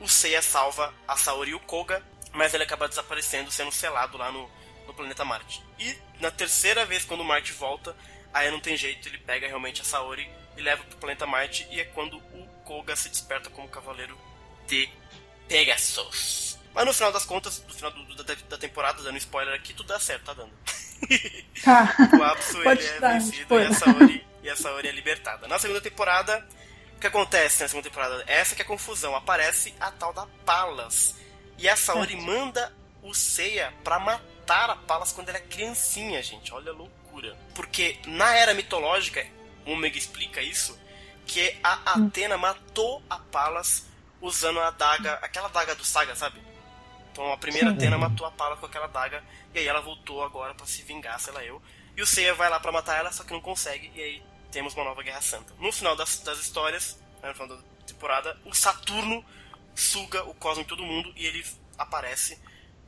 o Seiya salva a Saori e o Koga, mas ele acaba desaparecendo, sendo selado lá no planeta Marte. E na terceira vez, quando o Marte volta, aí não tem jeito, ele pega realmente a Saori e leva pro planeta Marte, e é quando o Koga se desperta como cavaleiro de Pegasus. Mas no final das contas, no final da temporada, dando spoiler aqui, tudo dá certo, tá dando. O Apsu ele é vencido e a Saori é libertada. Na segunda temporada, o que acontece na segunda temporada? Essa que é a confusão. Aparece a tal da Palas. E a Saori manda o Seiya pra matar a Palas quando ela é criancinha, gente. Olha a loucura. Porque na era mitológica, o Ômega explica isso, que a Atena matou a Palas usando a daga, aquela daga do Saga, sabe? Então a primeira Atena matou a Palas com aquela daga, e aí ela voltou agora pra se vingar, sei lá eu. E o Seiya vai lá pra matar ela, só que não consegue, e aí temos uma nova Guerra Santa. No final das histórias, né, no final da temporada, o Saturno suga o cosmo em todo mundo, e ele aparece,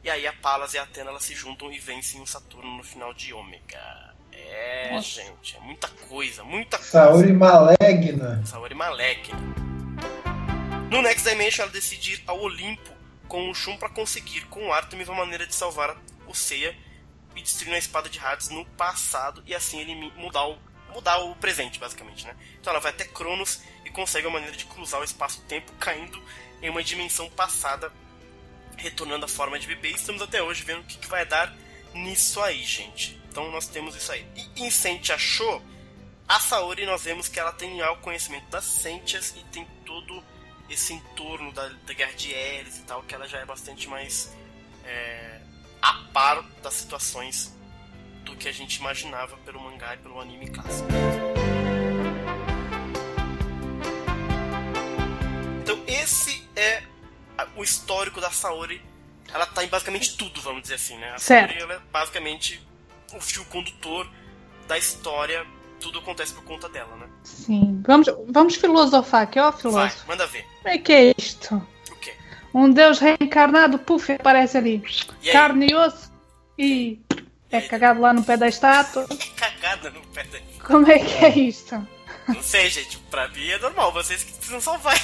e aí a Palas e a Atena elas se juntam e vencem o Saturno no final de Ômega. Nossa. Gente, é muita coisa, muita coisa. Saori Maligna. No Next Dimension, ela decide ir ao Olimpo com o Shun para conseguir, com o Artemis, uma maneira de salvar o Seiya e destruir a espada de Hades no passado, e assim ele mudar o presente, basicamente, né? Então ela vai até Cronos e consegue uma maneira de cruzar o espaço-tempo, caindo em uma dimensão passada, retornando à forma de bebê. E estamos até hoje vendo o que vai dar nisso aí, gente. Então nós temos isso aí. E em Saint Achou, a Saori, nós vemos que ela tem o conhecimento das Sentias e tem todo esse entorno da Guerra de Eris e tal, que ela já é bastante mais a par das situações do que a gente imaginava pelo mangá e pelo anime clássico. Então esse é o histórico da Saori. Ela tá em basicamente tudo, vamos dizer assim, né? A Saori, ela é basicamente o fio condutor da história. Tudo acontece por conta dela, né? Sim. Vamos filosofar aqui, ó, filósofo. Vai, manda ver. Como é que é isto? O quê? Um deus reencarnado, puf, aparece ali. Carne e osso e é cagado lá no pé da estátua. Cagada no pé da... Como é que é isto? Não sei, gente. Pra mim é normal. Vocês que precisam salvar.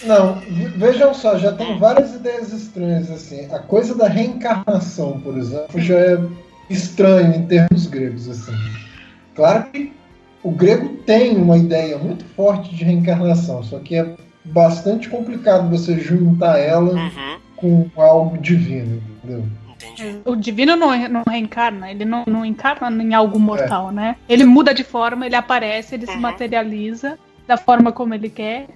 Não, vejam só, já tem várias ideias estranhas, assim. A coisa da reencarnação, por exemplo, já é estranho em termos gregos, assim. Claro que o grego tem uma ideia muito forte de reencarnação, só que é bastante complicado você juntar ela com algo divino, entendeu? Entendi. O divino não reencarna, ele não encarna em algo mortal, né? Ele muda de forma, ele aparece, ele se materializa da forma como ele quer,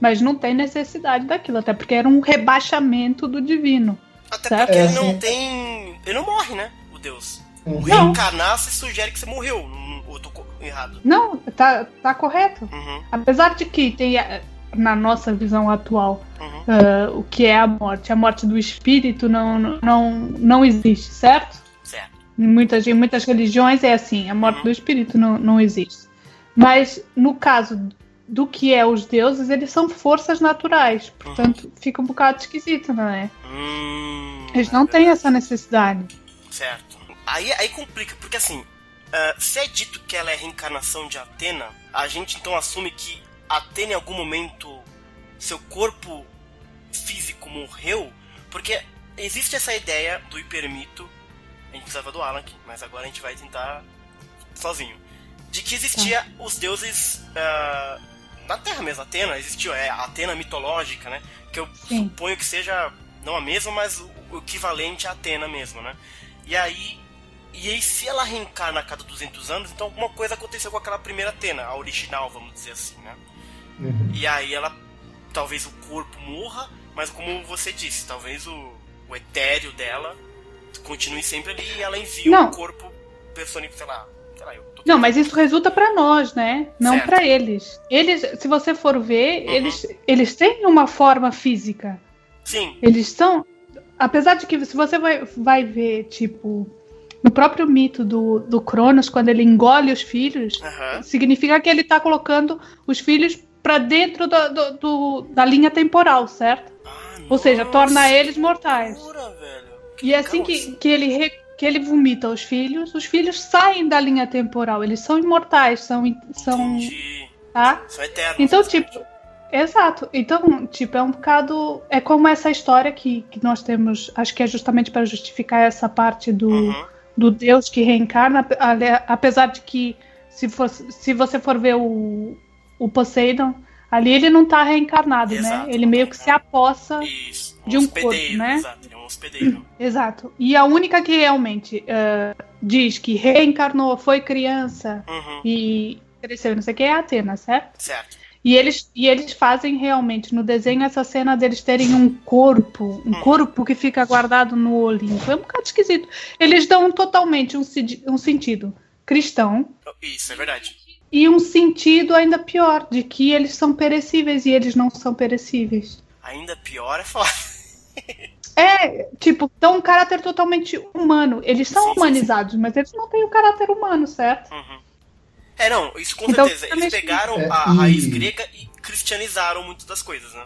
mas não tem necessidade daquilo, até porque era um rebaixamento do divino. Até certo? porque ele assim, não tem. Ele não morre, né? O Deus. O Não. reencarnar se sugere que você morreu. Ou eu tô errado. Não, tá correto. Uhum. Apesar de que tem, na nossa visão atual, o que é a morte. A morte do espírito não existe, certo? Certo. Em muitas religiões é assim, a morte do espírito não existe. Mas no caso do que é os deuses, eles são forças naturais. Portanto, fica um bocado esquisito, não é? Eles não têm essa necessidade. Certo. Aí complica, porque assim, se é dito que ela é reencarnação de Atena, a gente então assume que Atena em algum momento seu corpo físico morreu, porque existe essa ideia do hipermito, a gente precisava do Alan aqui, mas agora a gente vai tentar sozinho, de que existia os deuses na Terra mesmo, Atena, existiu, a Atena mitológica, né, que eu suponho que seja não a mesma, mas o equivalente a Atena mesmo, né, e aí se ela reencarna a cada 200 anos, então alguma coisa aconteceu com aquela primeira Atena, a original, vamos dizer assim, né? E aí ela, talvez o corpo morra, mas como você disse, talvez o etéreo dela continue sempre ali e ela envia o corpo personificado, sei lá, Não, mas isso resulta pra nós, né? Não Certo. pra eles. Eles, se você for ver, eles têm uma forma física. Sim. Eles são... Apesar de que se você vai ver, tipo... No próprio mito do Cronos, quando ele engole os filhos, significa que ele tá colocando os filhos pra dentro da linha temporal, certo? Ou seja, torna eles mortais. Velho. E é assim que ele vomita os filhos saem da linha temporal, eles são imortais, são tá? São eternos. Então, tipo, exato. Então, tipo, é um bocado, é como essa história que nós temos, acho que é justamente para justificar essa parte do Deus que reencarna, apesar de que se você for ver o Poseidon, ali ele não tá reencarnado, Exato, né? Ele meio que se apossa de um corpo, né? Exato, ele é um hospedeiro. Exato. E a única que realmente diz que reencarnou, foi criança e cresceu, não sei o que, é a Atena, certo? Certo. E eles fazem realmente no desenho essa cena deles terem um corpo que fica guardado no Olimpo. É um bocado esquisito. Eles dão totalmente um sentido cristão. Isso, é verdade. E um sentido ainda pior, de que eles são perecíveis e eles não são perecíveis. Ainda pior é foda. Tipo, dão um caráter totalmente humano. Eles são humanizados, mas eles não têm o caráter humano, certo? Não, isso com Então, certeza. Eles pegaram a raiz grega e cristianizaram muitas das coisas, né?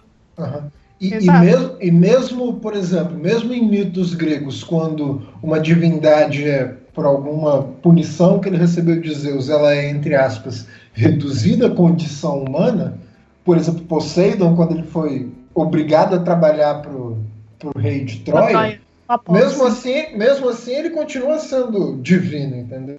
E mesmo, por exemplo, mesmo em mitos gregos, quando uma divindade por alguma punição que ele recebeu de Zeus, ela é, entre aspas, reduzida à condição humana, por exemplo, Poseidon, quando ele foi obrigado a trabalhar pro rei de Troia, mesmo assim ele continua sendo divino, entendeu?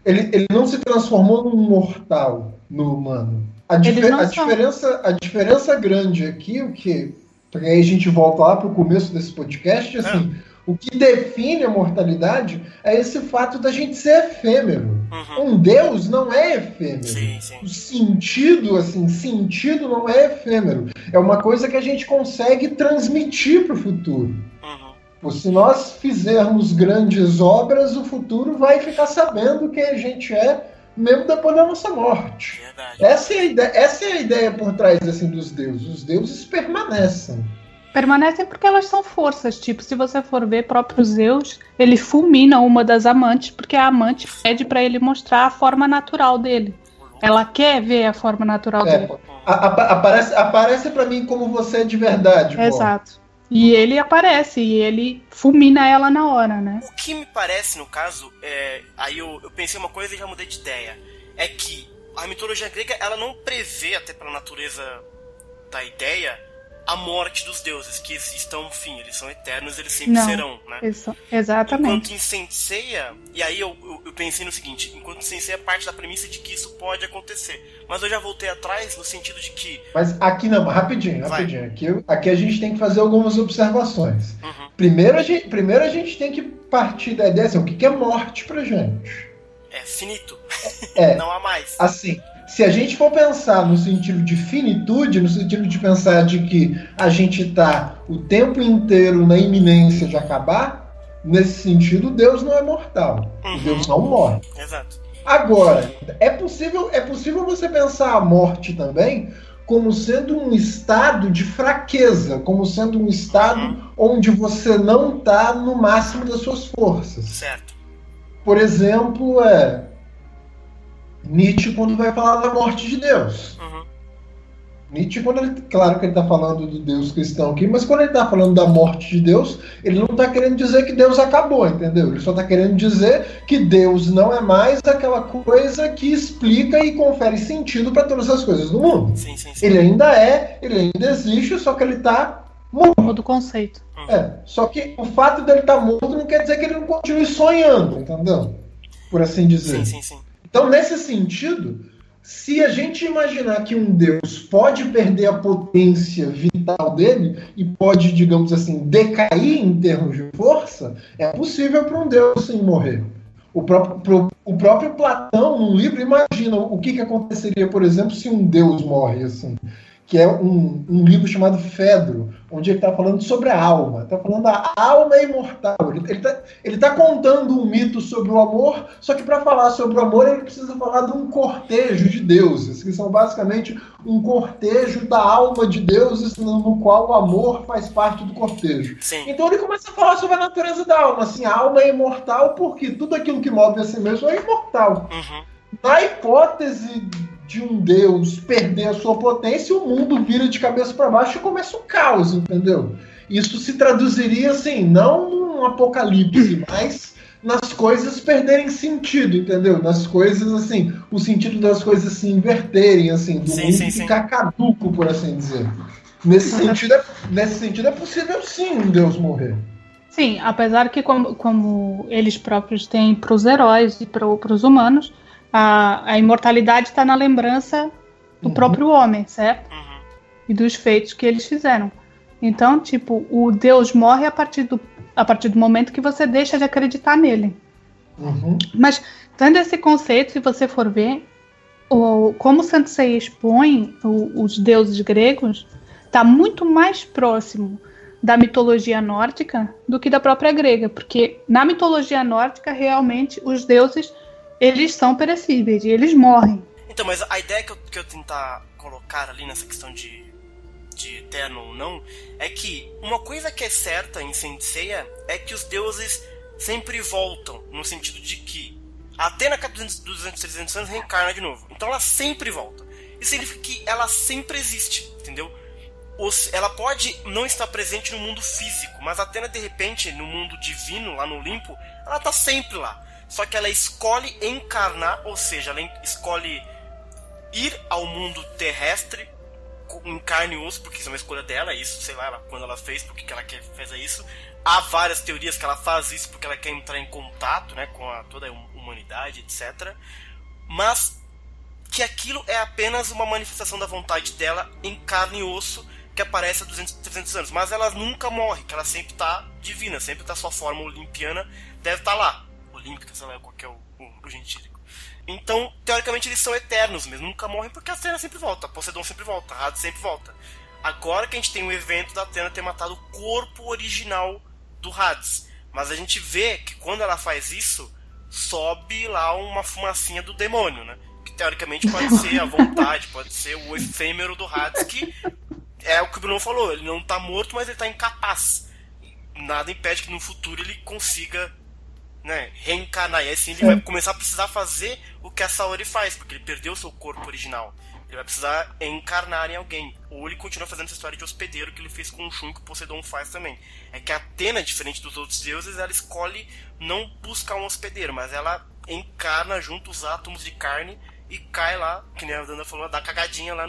Ele não se transformou num mortal, no humano. A diferença grande aqui, porque aí a gente volta lá para o começo desse podcast, assim, o que define a mortalidade é esse fato da gente ser efêmero. Um Deus não é efêmero. O sentido não é efêmero. É uma coisa que a gente consegue transmitir para o futuro. Se nós fizermos grandes obras, o futuro vai ficar sabendo quem a gente é, mesmo depois da nossa morte. Verdade. Essa é a ideia por trás assim, dos deuses. Os deuses permanecem. Permanecem porque elas são forças. Tipo, se você for ver, próprio Zeus, ele fulmina uma das amantes, porque a amante pede pra ele mostrar a forma natural dele. Ela quer ver a forma natural dele. Aparece pra mim como você é de verdade. Exato. E ele aparece, e ele fulmina ela na hora, né? O que me parece, no caso, aí eu pensei uma coisa e já mudei de ideia, é que a mitologia grega, ela não prevê, até pela natureza a ideia, a morte dos deuses, que estão, enfim, eles são eternos, eles sempre serão, né? Exatamente. Enquanto em Saint Seiya, e aí eu pensei no seguinte, enquanto em Saint Seiya parte da premissa de que isso pode acontecer, mas eu já voltei atrás no sentido de que... Mas aqui não, rapidinho. Aqui a gente tem que fazer algumas observações. Primeiro a gente tem que partir da ideia assim, o que é morte pra gente? É finito. É, não há mais. Assim, se a gente for pensar no sentido de finitude, no sentido de pensar de que a gente está o tempo inteiro na iminência de acabar, nesse sentido, Deus não é mortal. Deus não morre. Exato. Agora, é possível você pensar a morte também como sendo um estado de fraqueza, como sendo um estado onde você não está no máximo das suas forças. Certo. Por exemplo, Nietzsche quando vai falar da morte de Deus. Nietzsche, claro que ele está falando do Deus cristão aqui, mas quando ele está falando da morte de Deus, ele não está querendo dizer que Deus acabou, entendeu? Ele só está querendo dizer que Deus não é mais aquela coisa que explica e confere sentido para todas as coisas do mundo. Sim. Ele ainda existe, só que ele está morto. Muda o conceito. Só que o fato dele estar morto não quer dizer que ele não continue sonhando, entendeu? Por assim dizer. Sim. Então, nesse sentido, se a gente imaginar que um Deus pode perder a potência vital dele e pode, digamos assim, decair em termos de força, é possível para um Deus sim morrer. O próprio Platão, num livro, imagina o que aconteceria, por exemplo, se um Deus morre assim. Que é um livro chamado Fedro, onde ele está falando sobre a alma. Está falando a alma é imortal. Ele tá contando um mito sobre o amor, só que para falar sobre o amor ele precisa falar de um cortejo de deuses, que são basicamente um cortejo da alma de deuses, no qual o amor faz parte do cortejo. Sim. Então ele começa a falar sobre a natureza da alma. Assim, a alma é imortal porque tudo aquilo que move a si mesmo é imortal. Na hipótese de um Deus perder a sua potência, o mundo vira de cabeça para baixo e começa um caos, entendeu? Isso se traduziria assim, não num apocalipse, mas nas coisas perderem sentido, entendeu? Nas coisas, assim, o sentido das coisas se inverterem, assim, do mundo ficar caduco, por assim dizer. Nesse sentido é possível sim um Deus morrer. Sim, apesar que como eles próprios têm para os heróis e para os humanos, a imortalidade está na lembrança do próprio homem, certo? E dos feitos que eles fizeram. Então, tipo, o Deus morre a partir do momento que você deixa de acreditar nele. Mas, tendo esse conceito, se você for ver, como Saint Seiya expõe os deuses gregos, está muito mais próximo da mitologia nórdica do que da própria grega. Porque na mitologia nórdica, realmente, os deuses eles são perecíveis e eles morrem. Então, mas a ideia que eu tentar colocar ali nessa questão de eterno ou não, é que uma coisa que é certa em Saint Seiya é que os deuses sempre voltam, no sentido de que a Atena, cada 200, 300 anos, reencarna de novo. Então ela sempre volta. Isso significa que ela sempre existe, entendeu? Ela pode não estar presente no mundo físico, mas a Atena, de repente, no mundo divino, lá no Olimpo, ela está sempre lá. Só que ela escolhe encarnar, ou seja, ela escolhe ir ao mundo terrestre em carne e osso, porque isso é uma escolha dela, isso, sei lá, quando ela fez, porque ela fez isso. Há várias teorias que ela faz isso porque ela quer entrar em contato, né, com toda a humanidade, etc. Mas que aquilo é apenas uma manifestação da vontade dela em carne e osso, que aparece há 200, 300 anos. Mas ela nunca morre, que ela sempre está divina, sempre está sua forma olimpiana, deve estar lá. Olímpica, sei lá qual que é o gentílico. Então, teoricamente, eles são eternos mesmo, nunca morrem porque a Atena sempre volta, Poseidon sempre volta, Hades sempre volta. Agora que a gente tem o evento da Atena ter matado o corpo original do Hades. Mas a gente vê que quando ela faz isso, sobe lá uma fumacinha do demônio, né? Que teoricamente pode ser a vontade, pode ser o efêmero do Hades, que é o que o Bruno falou, ele não tá morto, mas ele tá incapaz. Nada impede que no futuro ele consiga, né, reencarnar, e assim ele vai começar a precisar fazer o que a Saori faz, porque ele perdeu o seu corpo original. Ele vai precisar encarnar em alguém. Ou ele continua fazendo essa história de hospedeiro que ele fez com o Shun, que o Poseidon faz também. É que a Atena, diferente dos outros deuses, ela escolhe não buscar um hospedeiro, mas ela encarna junto os átomos de carne e cai lá, que nem a Dana falou, dá cagadinha lá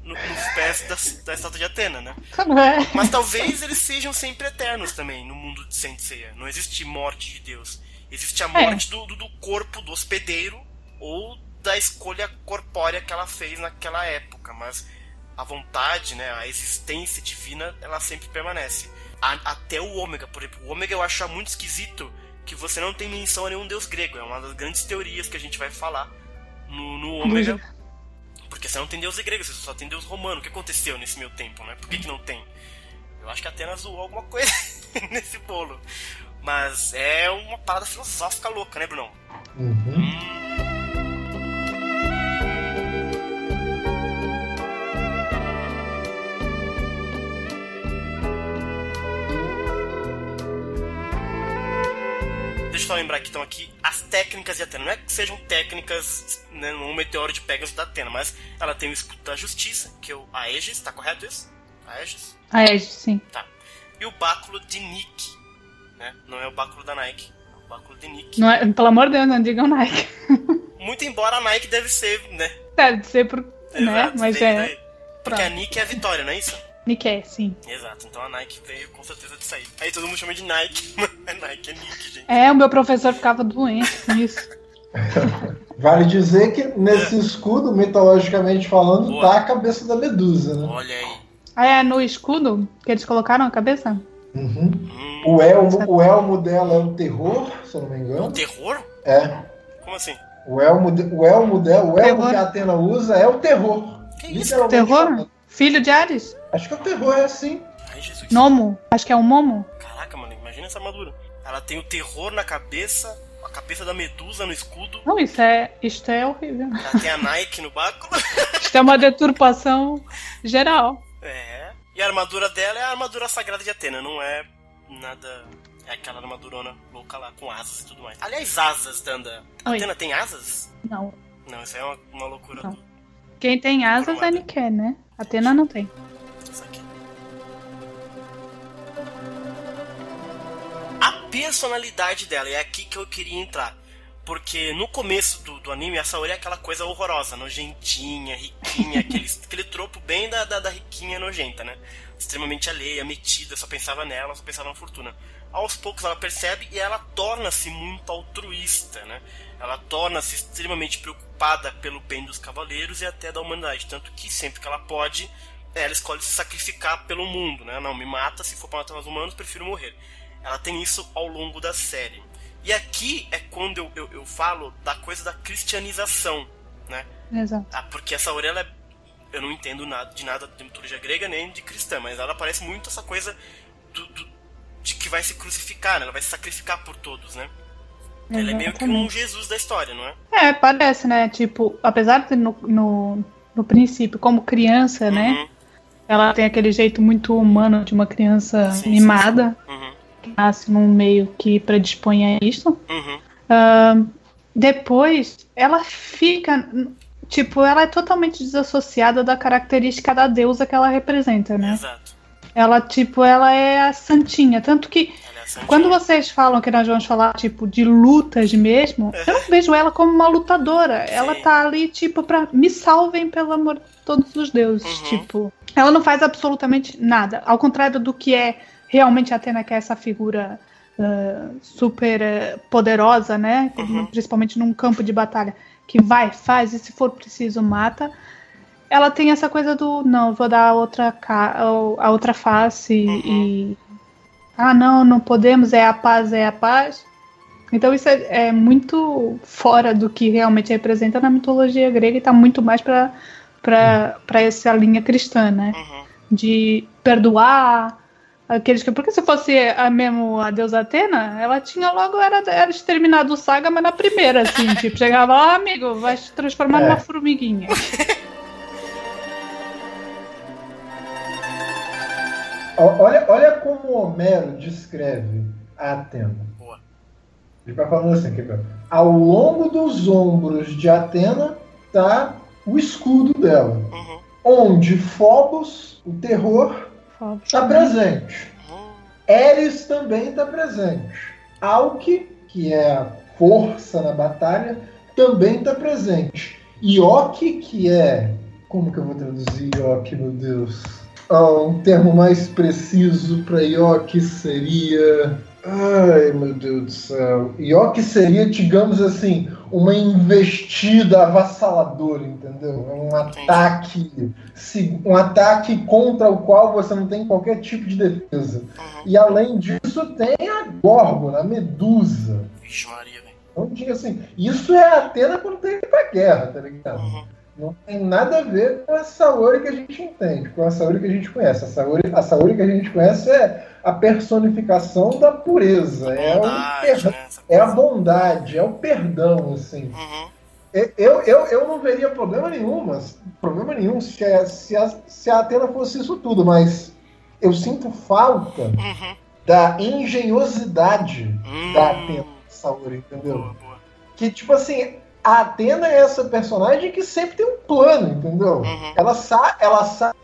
nos pés da estátua de Atena, né? Não é? Mas talvez eles sejam sempre eternos também no mundo de Saint Seiya. Não existe morte de Deus. Existe a morte do corpo do hospedeiro ou da escolha corpórea que ela fez naquela época. Mas a vontade, né, a existência divina, ela sempre permanece. Até o Ômega, por exemplo. O Ômega eu acho muito esquisito que você não tem menção a nenhum deus grego. É uma das grandes teorias que a gente vai falar no Ômega. Porque você não tem deus grego, você só tem deus romano. O que aconteceu nesse meio tempo, né? Por que não tem? Eu acho que a Atena zoou alguma coisa nesse bolo. Mas é uma parada filosófica louca, né, Brunão? Deixa eu só lembrar que estão aqui as técnicas de Atena. Não é que sejam técnicas, né, no meteoro de Pegasus da Atena, mas ela tem o escudo da justiça, que é o Aegis, tá correto isso? Aegis? Aegis, sim. Tá. E o báculo de Nike, né? Não é o báculo da Nike, é o báculo de Nike. Não é, pelo amor de Deus, não digam Nike. Muito embora a Nike deve ser, né? Deve ser por... Exato, né? Mas daí. Porque a Nike é a vitória, não é isso? Nike, sim. Exato, então a Nike veio com certeza de sair. Aí todo mundo chama de Nike, mas é Nike, é Nike, gente. É, o meu professor ficava doente com isso. Vale dizer que nesse escudo, mitologicamente falando, Boa. tá a cabeça da Medusa, né? Olha aí. Ah, é no escudo que eles colocaram a cabeça? O elmo dela é o terror, se eu não me engano. Terror? É. Como assim? O elmo dela, o elmo Terror. que a Atena usa é o terror. Que isso? Literalmente Terror? falando. Filho de Ares? Acho que o terror é assim. Ai, Jesus. Nomo? Acho que é o Momo. Caraca, mano, imagina essa armadura. Ela tem o terror na cabeça, a cabeça da Medusa no escudo. Não, isto é horrível. Ela tem a Nike no báculo. Isto é uma deturpação geral. É. E a armadura dela é a armadura sagrada de Atena, não é nada... É aquela armadurona louca lá, com asas e tudo mais. Aliás, asas, Danda. Oi. Atena tem asas? Não. Não, isso aí é uma loucura. Não. Quem tem asas é Nike, né? Atena não tem. Isso aqui. A personalidade dela, é aqui que eu queria entrar. Porque no começo do anime, a Saori é aquela coisa horrorosa, nojentinha, riquinha, aquele tropo bem da riquinha nojenta, né? Extremamente alheia, metida, só pensava nela, só pensava na fortuna. Aos poucos ela percebe e ela torna-se muito altruísta, né? Ela torna-se extremamente preocupada pelo bem dos cavaleiros e até da humanidade. Tanto que sempre que ela pode, ela escolhe se sacrificar pelo mundo, né? Não, me mata, se for para matar os humanos, prefiro morrer. Ela tem isso ao longo da série. E aqui é quando eu falo da coisa da cristianização, né? Exato. Porque essa Saori, ela eu não entendo de nada de mitologia grega nem de cristã, mas ela parece muito essa coisa de que vai se crucificar, né? Ela vai se sacrificar por todos, né? Ela é meio que um Jesus da história, não é? É, parece, né? Tipo, apesar de no princípio, como criança, né? Ela tem aquele jeito muito humano de uma criança mimada. Que nasce num meio que predispõe a isso. Depois, ela fica... Tipo, ela é totalmente desassociada da característica da deusa que ela representa, né? Exato. Ela, tipo, ela é a santinha. Tanto que, quando vocês falam que nós vamos falar, tipo, de lutas mesmo, eu não vejo ela como uma lutadora. Sim. Ela tá ali, tipo, pra me salvem, pelo amor de todos os deuses. Tipo, ela não faz absolutamente nada. Ao contrário do que é realmente a Atena, que é essa figura super poderosa, né? Principalmente num campo de batalha. Que vai, faz, e se for preciso, mata. Ela tem essa coisa do, não, vou dar a outra face e... Ah, não podemos, é a paz. Então isso é muito fora do que realmente representa na mitologia grega e tá muito mais pra essa linha cristã, né? De perdoar aqueles que... Porque se fosse mesmo a deusa Atena, ela tinha logo, era exterminado o Saga, mas na primeira, assim, tipo, chegava lá, amigo, vai se transformar numa formiguinha. Olha como Homero descreve a Atena. Boa. Ele vai falando assim, ao longo dos ombros de Atena tá o escudo dela, onde Phobos, o terror, está presente. Eris também está presente. Alki, que é a força na batalha, também está presente. Ioki, que é Como que eu vou traduzir Yoki, meu Deus? Um termo mais preciso para Yoki seria... Ai, meu Deus do céu. Yoki seria, digamos assim, uma investida avassaladora, entendeu? É um ataque contra o qual você não tem qualquer tipo de defesa. E além disso, tem a Górgona, a Medusa. Vixe Maria, velho. Então, diga assim, isso é a Atena quando tem que ir pra guerra, tá ligado? Não tem nada a ver com a Saori que a gente entende, com a Saori que a gente conhece. A Saori que a gente conhece é a personificação da pureza, é a bondade, é o perdão, assim. Eu não veria problema nenhum se a Atena fosse isso tudo, mas eu sinto falta da engenhosidade da Atena, Saori, entendeu? Boa. Que, tipo assim, a Atena é essa personagem que sempre tem um plano, entendeu? Ela sabe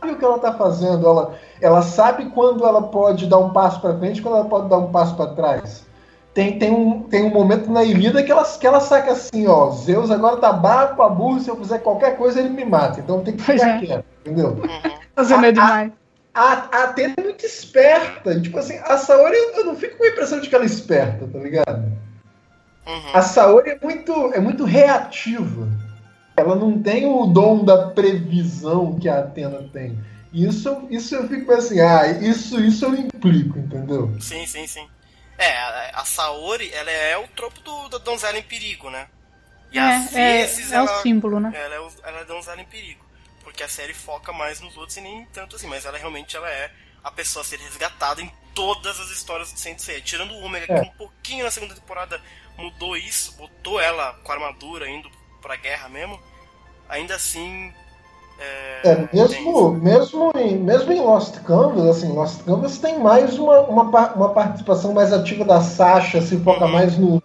o que ela tá fazendo, ela sabe quando ela pode dar um passo para frente, quando ela pode dar um passo para trás. Tem um momento na Ilíada que ela saca assim, ó, Zeus agora tá bravo com a burra, se eu fizer qualquer coisa ele me mata, então tem que ficar quieto, entendeu? Você medo demais. A Atena é muito esperta, tipo assim, a Saori eu não fico com a impressão de que ela é esperta, tá ligado? A Saori é muito reativa. Ela não tem o dom da previsão que a Atena tem. Isso eu fico assim, isso eu implico, entendeu? Sim. A Saori, ela é o tropo da donzela em perigo, né? E às vezes ela... o símbolo, né? Ela é a donzela em perigo. Porque a série foca mais nos outros e nem tanto assim. Mas ela realmente é a pessoa a ser resgatada em todas as histórias do Saint Seiya. Tirando o Ômega, que um pouquinho na segunda temporada mudou isso, botou ela com a armadura indo pra guerra mesmo, ainda assim... mesmo em Lost Canvas, assim, Lost Canvas tem mais uma participação mais ativa da Sasha, se foca mais no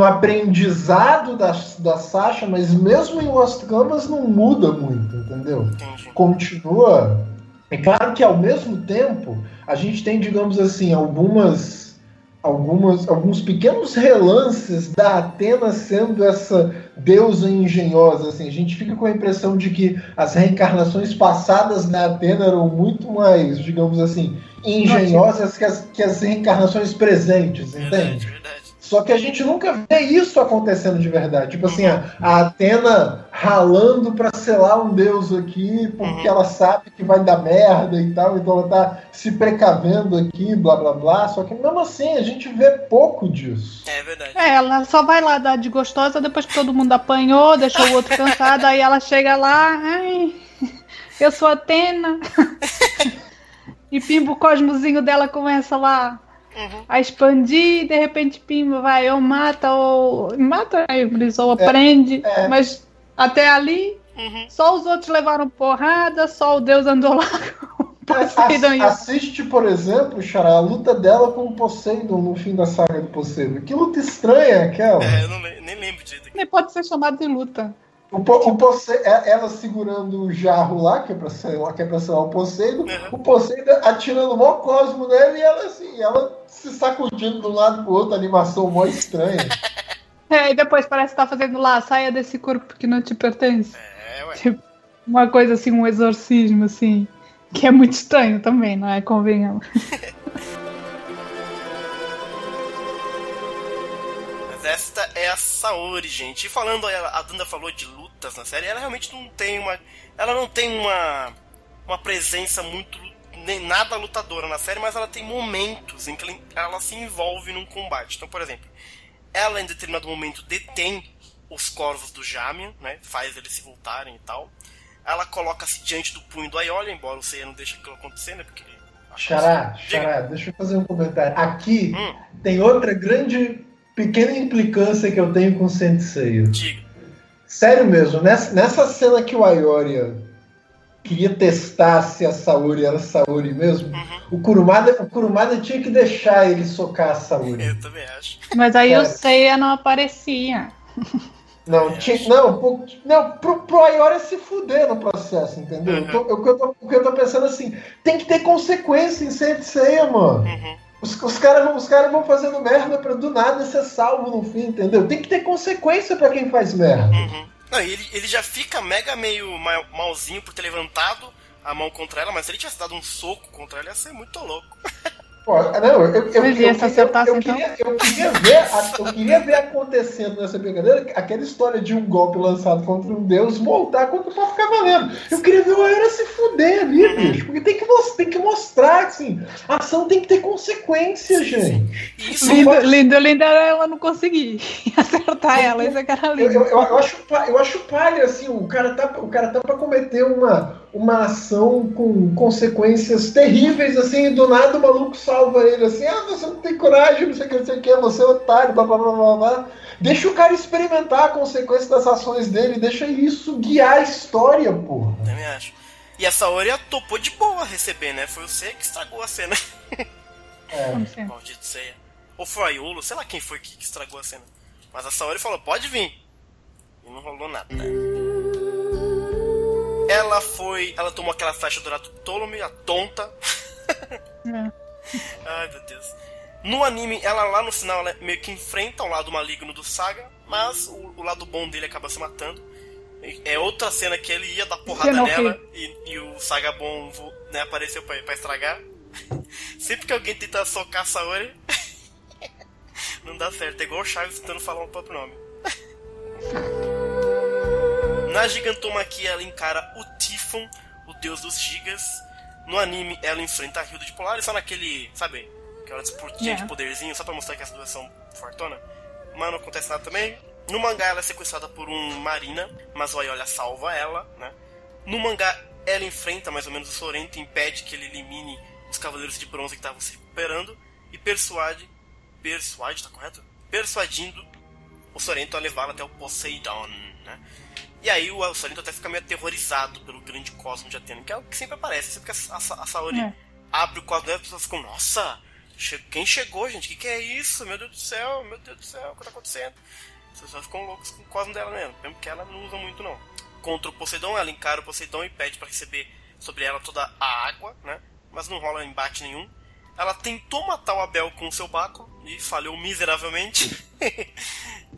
aprendizado da Sasha, mas mesmo em Lost Canvas não muda muito, entendeu? Entendi. Continua. É claro que ao mesmo tempo a gente tem, digamos assim, alguns pequenos relances da Atena sendo essa deusa engenhosa, assim. A gente fica com a impressão de que as reencarnações passadas da Atena eram muito mais, digamos assim, engenhosas que as reencarnações presentes, entende? Verdade. Só que a gente nunca vê isso acontecendo de verdade. Tipo assim, a Atena ralando pra selar um deus aqui, porque ela sabe que vai dar merda e tal, então ela tá se precavendo aqui, blá blá blá. Só que mesmo assim, a gente vê pouco disso. É verdade. Ela só vai lá dar de gostosa depois que todo mundo apanhou, deixou o outro cansado, aí ela chega lá, ai, eu sou Atena. E pimba, o cosmozinho dela começa lá a expandir, de repente pimba vai ou mata, aí o Brizola prende, mas até ali só os outros levaram porrada, só o Deus andou lá com o Poseidon. Assiste, por exemplo, Xará, a luta dela com o Poseidon no fim da saga do Poseidon. Que luta estranha é aquela? Eu nem lembro disso. Nem pode ser chamado de luta. Ela segurando o jarro lá, que é pra selar o Poseidon, o Poseidon atirando o maior cosmo nele e ela se sacudindo de um lado pro outro, animação mó estranha. E depois parece que tá fazendo lá, saia desse corpo que não te pertence. Ué. Tipo, uma coisa assim, um exorcismo, assim, que é muito estranho também, não é? Convenhamos. Esta é a Saori, gente. E falando, a Danda falou de lutas na série, ela realmente não tem uma presença muito, nem nada lutadora na série, mas ela tem momentos em que ela se envolve num combate. Então, por exemplo, ela em determinado momento detém os corvos do Jamian, né, faz eles se voltarem e tal. Ela coloca-se diante do punho do Aiolia, embora o Seiya não deixe aquilo acontecer, né, porque ele... Xará, deixa eu fazer um comentário. Aqui tem outra pequena implicância que eu tenho com o Sensei. Diga. Sério mesmo, nessa cena que o Aioria queria testar se a Saori era Saori mesmo, o Kurumada tinha que deixar ele socar a Saori. Eu também acho. Mas aí o Seiya não aparecia. Pro Aioria se fuder no processo, entendeu? O que eu tô pensando assim, tem que ter consequência em Sensei, mano. Os caras vão fazendo merda pra do nada ser salvo no fim, entendeu? Tem que ter consequência pra quem faz merda. Não, ele já fica mega meio malzinho por ter levantado a mão contra ela, mas se ele tivesse dado um soco contra ela, ia ser muito louco. Pô, não, eu queria ver acontecendo nessa brincadeira aquela história de um golpe lançado contra um deus voltar contra o próprio cavaleiro. Eu queria ver o Aira se fuder ali, bicho, porque tem que mostrar, assim, a ação tem que ter consequência, gente. Isso lindo era ela não conseguir acertar ela, isso é que era lindo. Eu acho palha, assim, o cara tá pra cometer uma ação com consequências terríveis, assim, e do nada o maluco salva ele, assim, você não tem coragem, não sei o que, você é otário, blá, blá, blá, blá, blá. Deixa o cara experimentar a consequência das ações dele, deixa isso guiar a história, porra. Também acho. E a Saori topou de boa receber, né? Foi você que estragou a cena. Maldito Seiya. Ou foi a Yolo, sei lá quem foi que estragou a cena. Mas a Saori falou, pode vir. E não rolou nada. Ela tomou aquela flecha do Naruto Ptolemy, a tonta. Ai, meu Deus. No anime, ela lá no final, ela meio que enfrenta o lado maligno do Saga, mas o lado bom dele acaba se matando. É outra cena que ele ia dar porrada nela e o Saga bom, né, apareceu pra estragar. Sempre que alguém tenta socar a Saori, não dá certo. É igual o Chaves tentando falar um próprio nome. Na Gigantomachia, ela encara o Typhon, o deus dos gigas. No anime, ela enfrenta a Hilda de Polaris, só naquele, sabe, aquela disputinha de poderzinho, só pra mostrar que essa duas são fortuna. Mas não acontece nada também. No mangá, ela é sequestrada por um Marina, mas o Ayolia salva ela, né? No mangá, ela enfrenta mais ou menos o Sorento e impede que ele elimine os Cavaleiros de Bronze que estavam se recuperando e persuadindo o Sorento a levá-la até o Poseidon, né? E aí o Sorento até fica meio aterrorizado pelo grande cosmo de Atena, que é o que sempre aparece. Sempre que a Saori abre o cosmo dela, as pessoas ficam, nossa, quem chegou, gente? O que é isso? Meu Deus do céu, o que tá acontecendo? As pessoas ficam loucas com o cosmo dela mesmo que ela não usa muito não. Contra o Poseidon, ela encara o Poseidon e pede pra receber sobre ela toda a água, né? Mas não rola embate nenhum. Ela tentou matar o Abel com o seu báculo e falhou miseravelmente.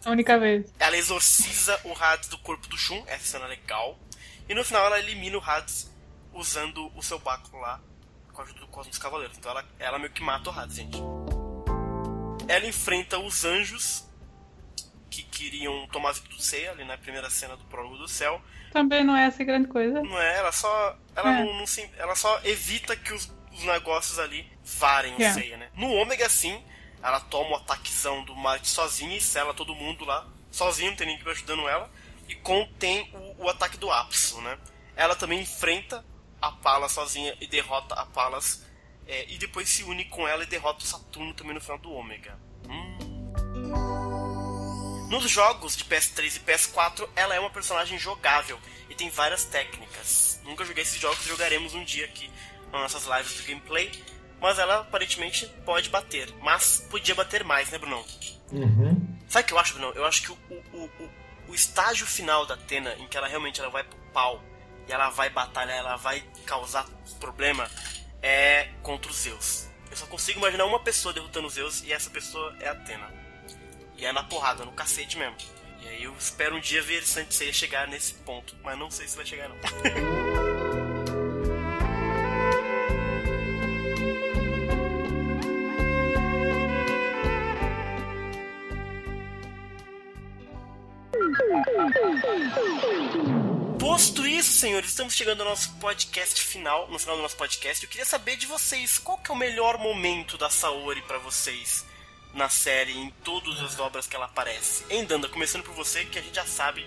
A única vez. Ela exorciza o Hades do corpo do Shun, essa cena é legal. E no final ela elimina o Hades usando o seu báculo lá, com a ajuda do Cosmo dos Cavaleiros. Então ela meio que mata o Hades, gente. Ela enfrenta os anjos que queriam tomar a vida do Seiya, ali na primeira cena do Prólogo do Céu. Também não é essa grande coisa. Não é, ela só evita que os negócios ali varem o Seiya, né? No Ômega, sim, ela toma o ataquezão do Marte sozinha e sela todo mundo lá, sozinha, não tem ninguém ajudando ela, e contém o ataque do Apso, né? Ela também enfrenta a Palas sozinha e derrota a Palas, e depois se une com ela e derrota o Saturno também no final do Ômega. Nos jogos de PS3 e PS4, ela é uma personagem jogável e tem várias técnicas. Nunca joguei esses jogos, jogaremos um dia aqui nas nossas lives de gameplay. Mas ela aparentemente pode bater. Mas podia bater mais, né, Brunão? Sabe o que eu acho, Brunão? Eu acho que o estágio final da Athena, em que ela realmente vai pro pau e ela vai batalhar, ela vai causar problema, é contra os Zeus. Eu só consigo imaginar uma pessoa derrotando os Zeus e essa pessoa é a Athena. E é na porrada, no cacete mesmo. E aí eu espero um dia ver Saint Seiya chegar nesse ponto. Mas não sei se vai chegar, não. Posto isso, senhores, estamos chegando ao nosso podcast final. No final do nosso podcast, eu queria saber de vocês qual que é o melhor momento da Saori pra vocês na série, em todas as obras que ela aparece. Hein, Danda, começando por você, que a gente já sabe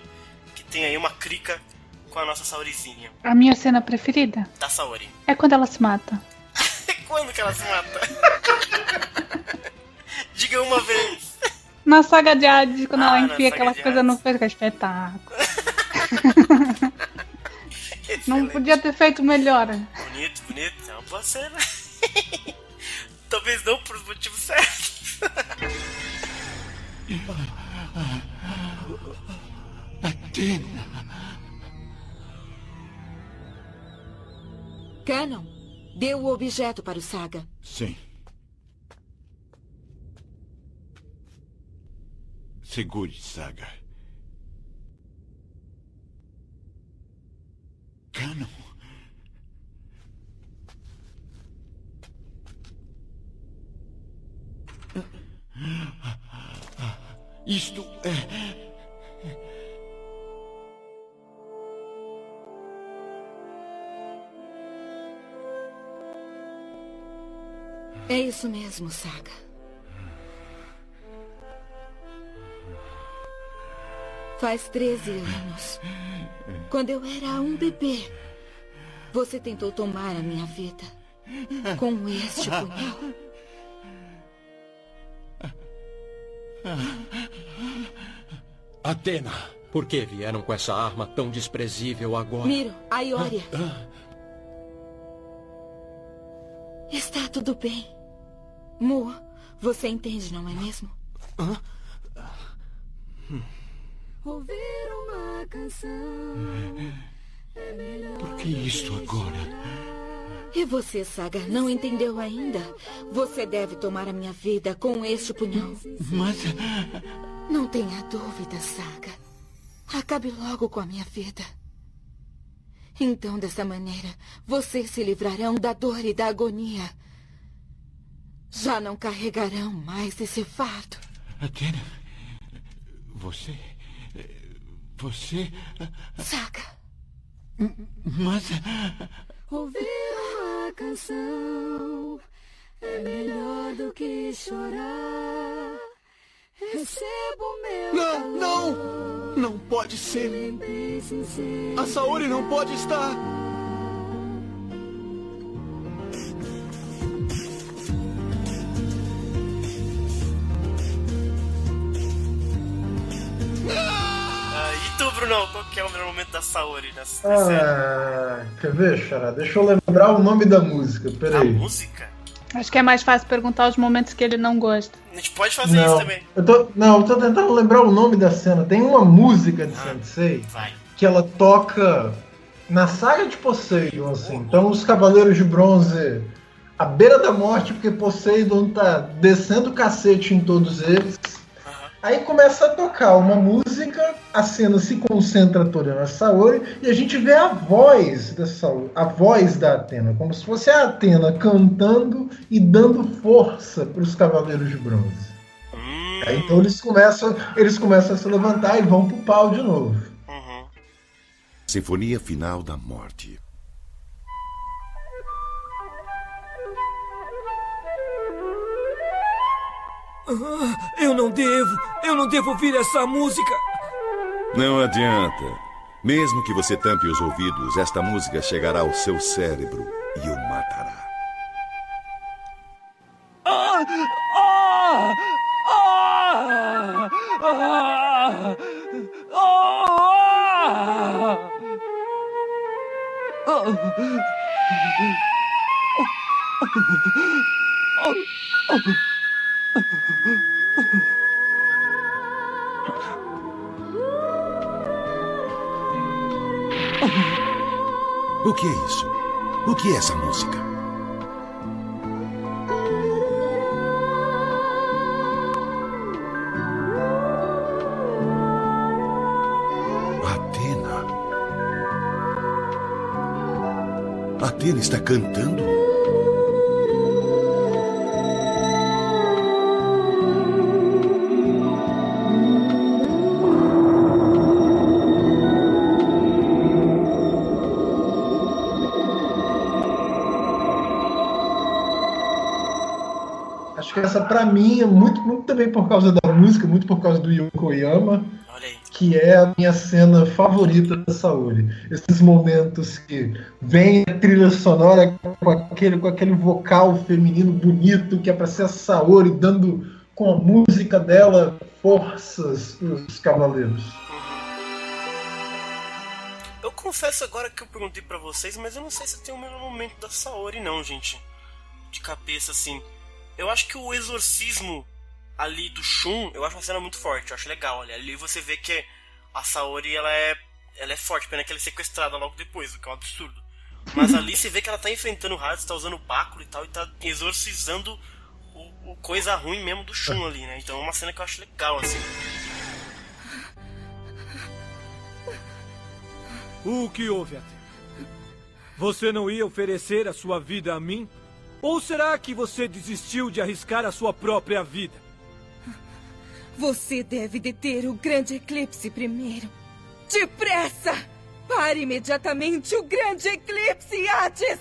que tem aí uma crica com a nossa Saorizinha. A minha cena preferida Da Saori. é quando ela se mata. Quando que ela se mata? Diga uma vez. Na saga de Hades, quando ela enfia aquela de coisa Hades. no peito, que é espetáculo. Não podia ter feito melhor. Bonito, é uma boa cena. Talvez não por os motivos certos. Canon, dê o objeto para o Saga. Sim. Segure, Saga. Isto é... É isso mesmo, Saga. Faz 13 anos. Quando eu era um bebê, você tentou tomar a minha vida com este punhal. Athena, por que vieram com essa arma tão desprezível agora? Miro, a Ioria. Está tudo bem. Mu, você entende, não é mesmo? Ouvir uma canção. Por que isto agora? E você, Saga, não entendeu ainda? Você deve tomar a minha vida com este punhal. Mas... Não tenha dúvida, Saga. Acabe logo com a minha vida. Então, dessa maneira, vocês se livrarão da dor e da agonia. Já não carregarão mais esse fardo. Athena, você... Saga. Mas... Ouvir uma canção é melhor do que chorar. Recebo meu Não! Não pode ser! A Saori não pode estar! E tu, Brunão? Qual que é o melhor momento da Saori nessa cena? Quer ver, Xará? Deixa eu lembrar o nome da música, peraí. A música? Acho que é mais fácil perguntar os momentos que ele não gosta. A gente pode fazer isso também. Eu tô tentando lembrar o nome da cena. Tem uma música de Sensei que ela toca na saga de Poseidon, assim. Então os Cavaleiros de Bronze à beira da morte, porque Poseidon tá descendo o cacete em todos eles. Aí começa a tocar uma música, a cena se concentra toda na Saori e a gente vê a voz da Saori, a voz da Athena, como se fosse a Athena cantando e dando força para os Cavaleiros de Bronze. Aí, então eles começam a se levantar e vão pro pau de novo. Sinfonia Final da Morte. Eu não devo ouvir essa música. Não adianta. Mesmo que você tampe os ouvidos, esta música chegará ao seu cérebro e o matará. O que é isso? O que é essa música? Athena está cantando? Acho que essa, pra mim, é muito também por causa da música, muito por causa do Yokoyama, que é a minha cena favorita da Saori. Esses momentos que vem a trilha sonora com aquele vocal feminino bonito, que é pra ser a Saori dando com a música dela forças pros cavaleiros. Eu confesso agora que eu perguntei pra vocês, mas eu não sei se tem o melhor momento da Saori não, gente. De cabeça, assim. Eu acho que o exorcismo ali do Shun, eu acho uma cena muito forte, eu acho legal. Ali você vê que a Saori, ela é forte, pena que ela é sequestrada logo depois, o que é um absurdo. Mas ali você vê que ela tá enfrentando o Hades, tá usando o báculo e tal, e tá exorcizando o coisa ruim mesmo do Shun ali, né? Então é uma cena que eu acho legal, assim. O que houve, Athena? Você não ia oferecer a sua vida a mim? Ou será que você desistiu de arriscar a sua própria vida? Você deve deter o grande eclipse primeiro. Depressa! Pare imediatamente o grande eclipse, Hades!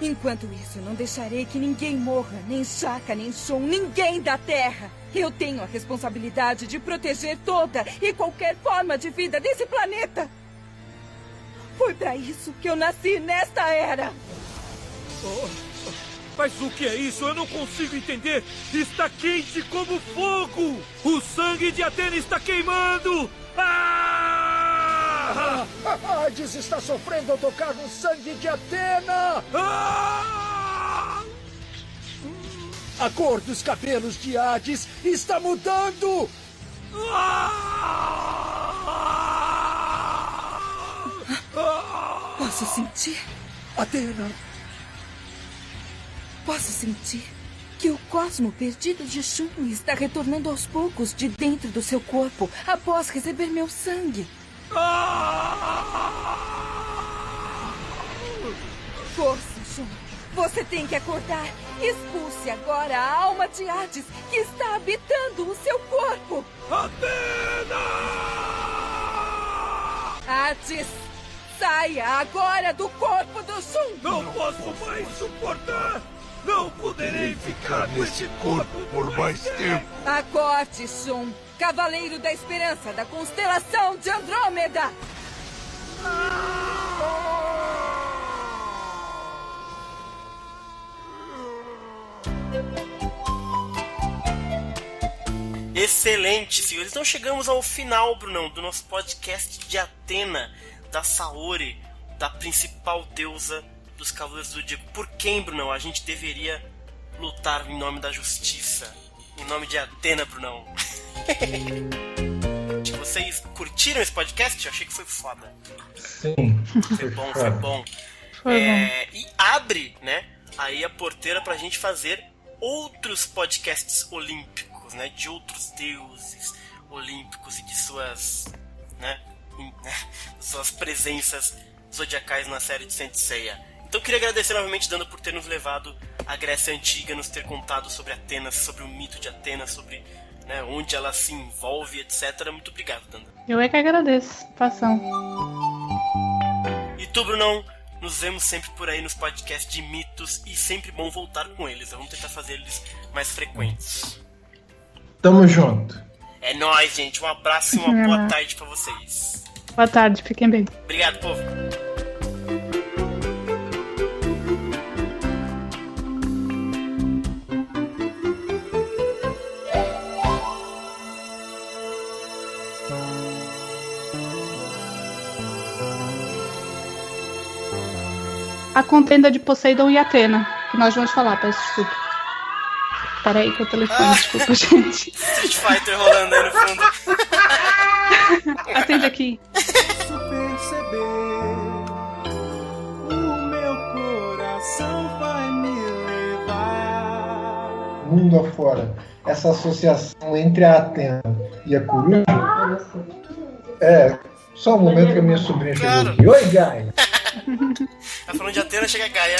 Enquanto isso, não deixarei que ninguém morra, nem Shaka, nem Shun, ninguém da Terra. Eu tenho a responsabilidade de proteger toda e qualquer forma de vida desse planeta. Foi para isso que eu nasci nesta era. Mas o que é isso? Eu não consigo entender. Está quente como fogo. O sangue de Atena está queimando. Hades está sofrendo ao tocar no sangue de Atena! A cor dos cabelos de Hades está mudando! Posso sentir? Atena! Posso sentir que o cosmo perdido de Shun está retornando aos poucos de dentro do seu corpo após receber meu sangue. Força, Shun. Você tem que acordar. Expulse agora a alma de Hades que está habitando o seu corpo. Atena! Hades, saia agora do corpo do Shun. Não posso mais suportar. Não poderei ficar nesse corpo por mais tempo. Acorde, Shun. Cavaleiro da Esperança da constelação de Andrômeda. Excelente, senhores. Então chegamos ao final, Brunão, do nosso podcast de Atena, da Saori, da principal deusa dos Cavaleiros do Zodíaco. Por quem, Brunão, a gente deveria lutar em nome da justiça? Em nome de Atena, Brunão. Vocês curtiram esse podcast? Eu achei que foi foda. Sim. Foi bom, foi bom. E abre, né, aí a porteira pra gente fazer outros podcasts olímpicos, né, de outros deuses olímpicos e de suas, né, suas presenças zodiacais na série de Saint Seiya. Então eu queria agradecer novamente, Danda, por ter nos levado à Grécia Antiga, nos ter contado sobre Atenas, sobre o mito de Atenas, sobre, né, onde ela se envolve, etc. Muito obrigado, Danda. Eu é que agradeço. Passão. E tu, Brunão, nos vemos sempre por aí nos podcasts de mitos e sempre bom voltar com eles. Vamos tentar fazer eles mais frequentes. Tamo junto. É nóis, gente. Um abraço e uma boa tarde pra vocês. Boa tarde, fiquem bem. Obrigado, povo. A contenda de Poseidon e Atena, que nós vamos falar, peço desculpa. Peraí que o telefone, desculpa, gente. Street Fighter rolando aí no fundo. Atende aqui. Posso perceber, o meu coração vai me levar. Mundo afora, essa associação entre a Atena e a coruja. Só um momento que a minha sobrinha chegou aqui. Oi, Gaia! Tá falando de Atena, chega a Gaia.